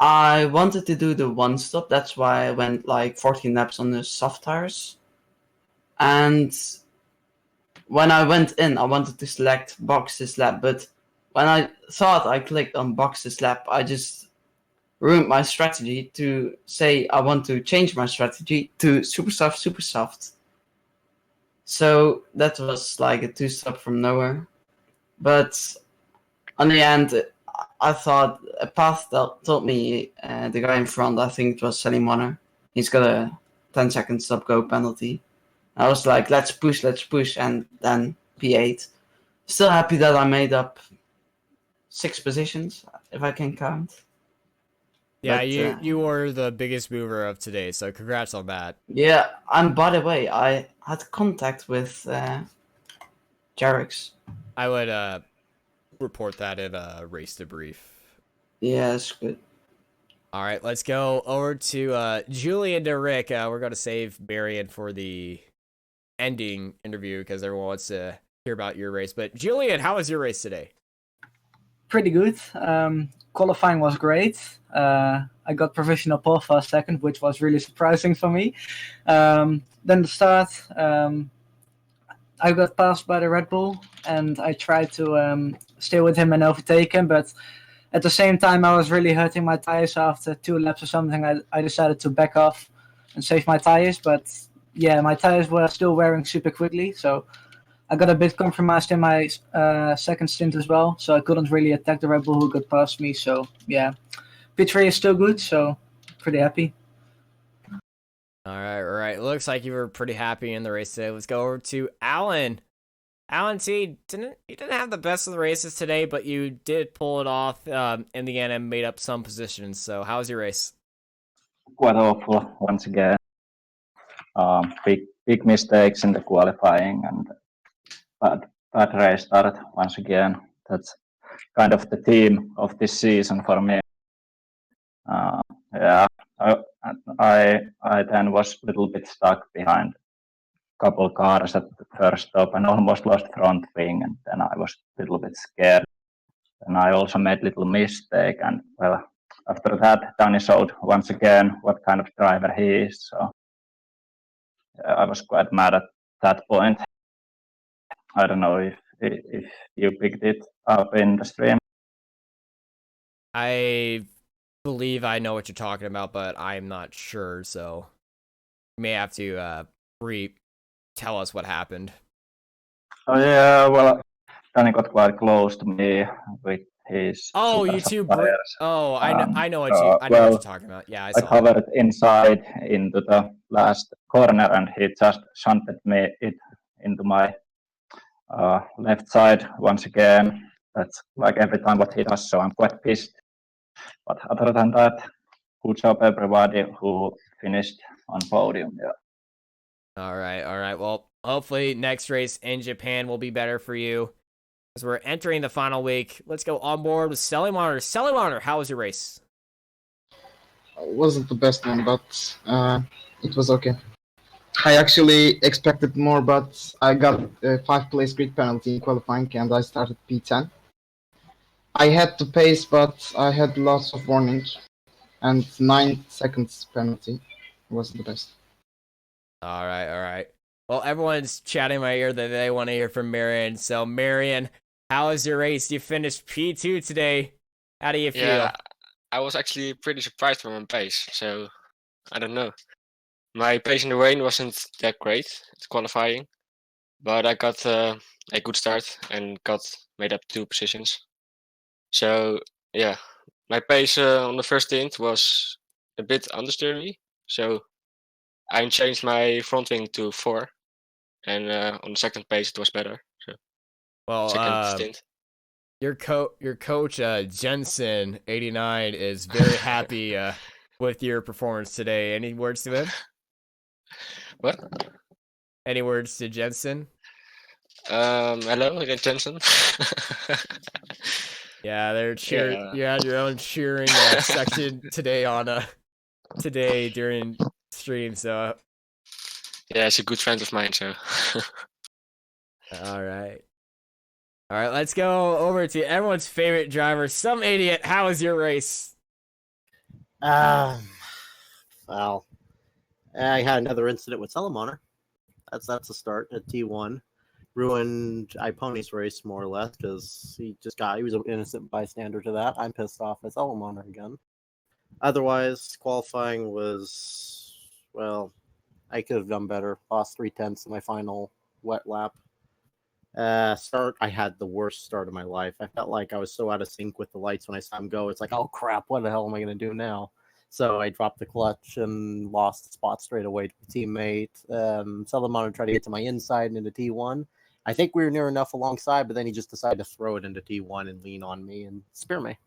I wanted to do the one stop, that's why I went like 14 laps on the soft tires. And when I went in, I wanted to select box this lap, but when I thought I clicked on box this lap, I just ruined my strategy to say I want to change my strategy to super soft, super soft. So that was like a 2-stop from nowhere. But on the end, I thought a path that told me the guy in front, I think it was Salimona, he's got a 10-second stop go penalty. I was like, let's push, and then P8. Still happy that I made up 6 positions, if I can count. Yeah, But, you were the biggest mover of today, so congrats on that. Yeah, and by the way, I had contact with Jarix. I would report that in race debrief. Yeah, it's good. All right, let's go over to Julian to Rick. We're going to save Marion for the ending interview because everyone wants to hear about your race. But Julian, how was your race today? Pretty good. Qualifying was great. I got provisional pole for a second, which was really surprising for me. Then the start, I got passed by the Red Bull, and I tried to stay with him and overtake him, but at the same time, I was really hurting my tires. After 2 laps or something, I decided to back off and save my tires. But yeah, my tires were still wearing super quickly, so I got a bit compromised in my second stint as well. So I couldn't really attack the Red Bull who got past me. So yeah, P3 is still good, so pretty happy. All right. Looks like you were pretty happy in the race today. Let's go over to Alan. Alan T, you didn't have the best of the races today, but you did pull it off in the end and made up some positions. So how was your race? Quite awful once again. Big mistakes in the qualifying and bad race start once again. That's kind of the theme of this season for me. Yeah, I then was a little bit stuck behind a couple cars at the first stop and almost lost front wing, and then I was a little bit scared. And I also made a little mistake, and well, after that, Danny showed once again what kind of driver he is. So I was quite mad at that point. I don't know if you picked it up in the stream. I believe I know what you're talking about, but I'm not sure, so you may have to tell us what happened. Oh yeah, well, Danny got quite close to me with his. Oh, you two. I know what you're talking about. Yeah, I covered inside into the last corner, and he just shunted me into my left side once again. That's like every time what he does, so I'm quite pissed. But other than that, good job everybody who finished on podium. Yeah. All right. Well, hopefully next race in Japan will be better for you. As we're entering the final week, let's go on board with Salimona. Salimona, how was your race? It wasn't the best one, but it was okay. I actually expected more, but I got a 5-place grid penalty in qualifying, and I started P10. I had to pace, but I had lots of warnings, and 9 seconds penalty wasn't the best. All right. Well, everyone's chatting in my ear that they want to hear from Marion. So, Marion, how was your race? You finished P2 today. How do you feel? Yeah, I was actually pretty surprised with my pace. So I don't know. My pace in the rain wasn't that great at qualifying, but I got a good start and got made up 2 positions. So yeah, my pace on the first stint was a bit understeery. So I changed my front wing to 4, and on the second pace it was better. So Well, second stint. your coach Jensen 89 is very happy with your performance today. Any words to him? What? Any words to Jensen? Hello, Jensen. Yeah, they're cheering. Yeah. You had your own cheering section today on today during stream. So Yeah, he's a good friend of mine. So all right, let's go over to everyone's favorite driver, some idiot. How was your race? Well, I had another incident with Salamoner. That's a start at T1. Ruined iPony's race more or less because he was an innocent bystander to that. I'm pissed off at Salamoner again. Otherwise, qualifying was, well, I could have done better. Lost 3/10 in my final wet lap. Start, I had the worst start of my life. I felt like I was so out of sync with the lights when I saw him go. It's like, oh crap, what the hell am I going to do now? So I dropped the clutch and lost the spot straight away to a teammate. Salamoner tried to get to my inside and into T1. I think we were near enough alongside, but then he just decided to throw it into T1 and lean on me and spear me.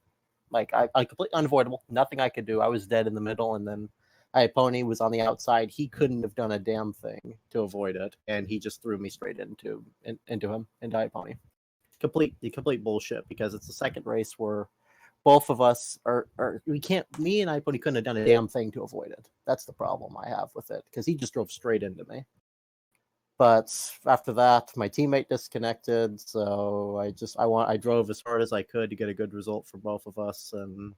Like, I completely unavoidable. Nothing I could do. I was dead in the middle, and then Pony was on the outside. He couldn't have done a damn thing to avoid it, and he just threw me straight into him, into Pony. Complete bullshit, because it's the second race where both of us me and Pony couldn't have done a damn thing to avoid it. That's the problem I have with it, because he just drove straight into me. But after that, my teammate disconnected, so I drove as hard as I could to get a good result for both of us. And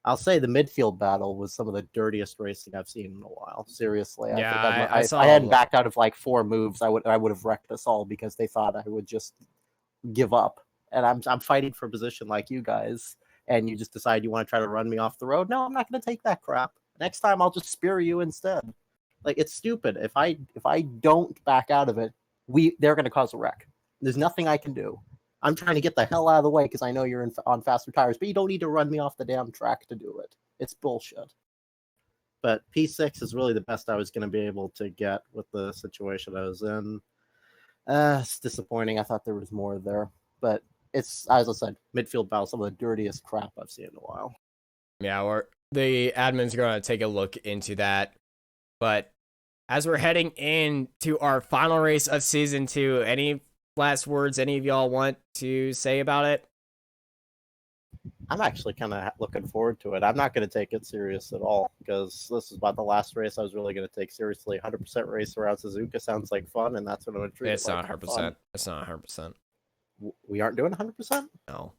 I'll say the midfield battle was some of the dirtiest racing I've seen in a while. Seriously, Yeah, I hadn't backed out of like 4 moves. I would have wrecked us all because they thought I would just give up. And I'm fighting for a position like you guys, and you just decide you want to try to run me off the road. No, I'm not going to take that crap. Next time, I'll just spear you instead. Like, it's stupid. If I don't back out of it, they're going to cause a wreck. There's nothing I can do. I'm trying to get the hell out of the way because I know you're on faster tires, but you don't need to run me off the damn track to do it. It's bullshit. But P6 is really the best I was going to be able to get with the situation I was in. It's disappointing. I thought there was more there. But it's, as I said, midfield battle, some of the dirtiest crap I've seen in a while. Yeah, the admins are going to take a look into that. But as we're heading into our final race of Season 2, any last words any of y'all want to say about it? I'm actually kind of looking forward to it. I'm not going to take it serious at all because this is about the last race I was really going to take seriously. 100% race around Suzuka sounds like fun, and that's what I'm going to treat It's it not like 100%. fun. It's not 100%. We aren't doing 100%? No.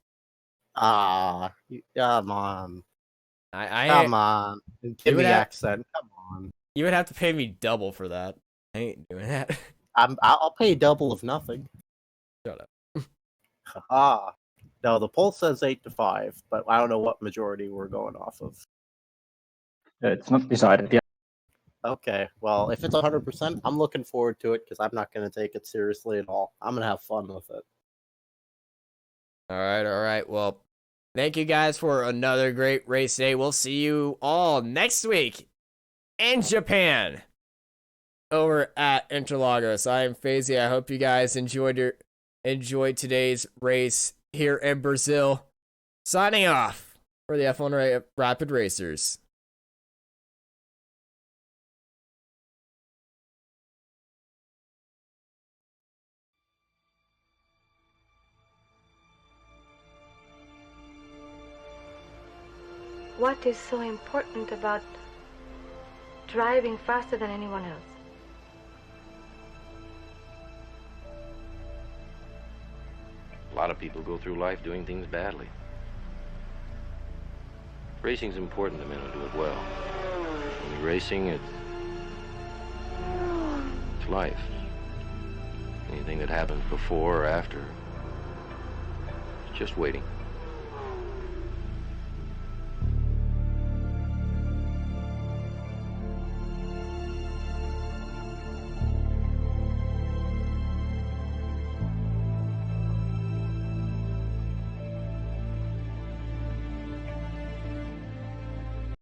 Come on. Come on. Give me accent. Come on. You would have to pay me double for that. I ain't doing that. I'll pay double of nothing. Shut up. No, the poll says 8-5, but I don't know what majority we're going off of. It's not decided yet. Okay, well, if it's 100%, I'm looking forward to it because I'm not going to take it seriously at all. I'm going to have fun with it. All right. Well, thank you guys for another great race day. We'll see you all next week in Japan over at Interlagos. I am Fazy. I hope you guys enjoyed today's race here in Brazil. Signing off for the F1 Rapid Racers. What is so important about driving faster than anyone else? A lot of people go through life doing things badly. Racing's important to men who do it well. When you're racing, it's life. Anything that happens before or after, it's just waiting.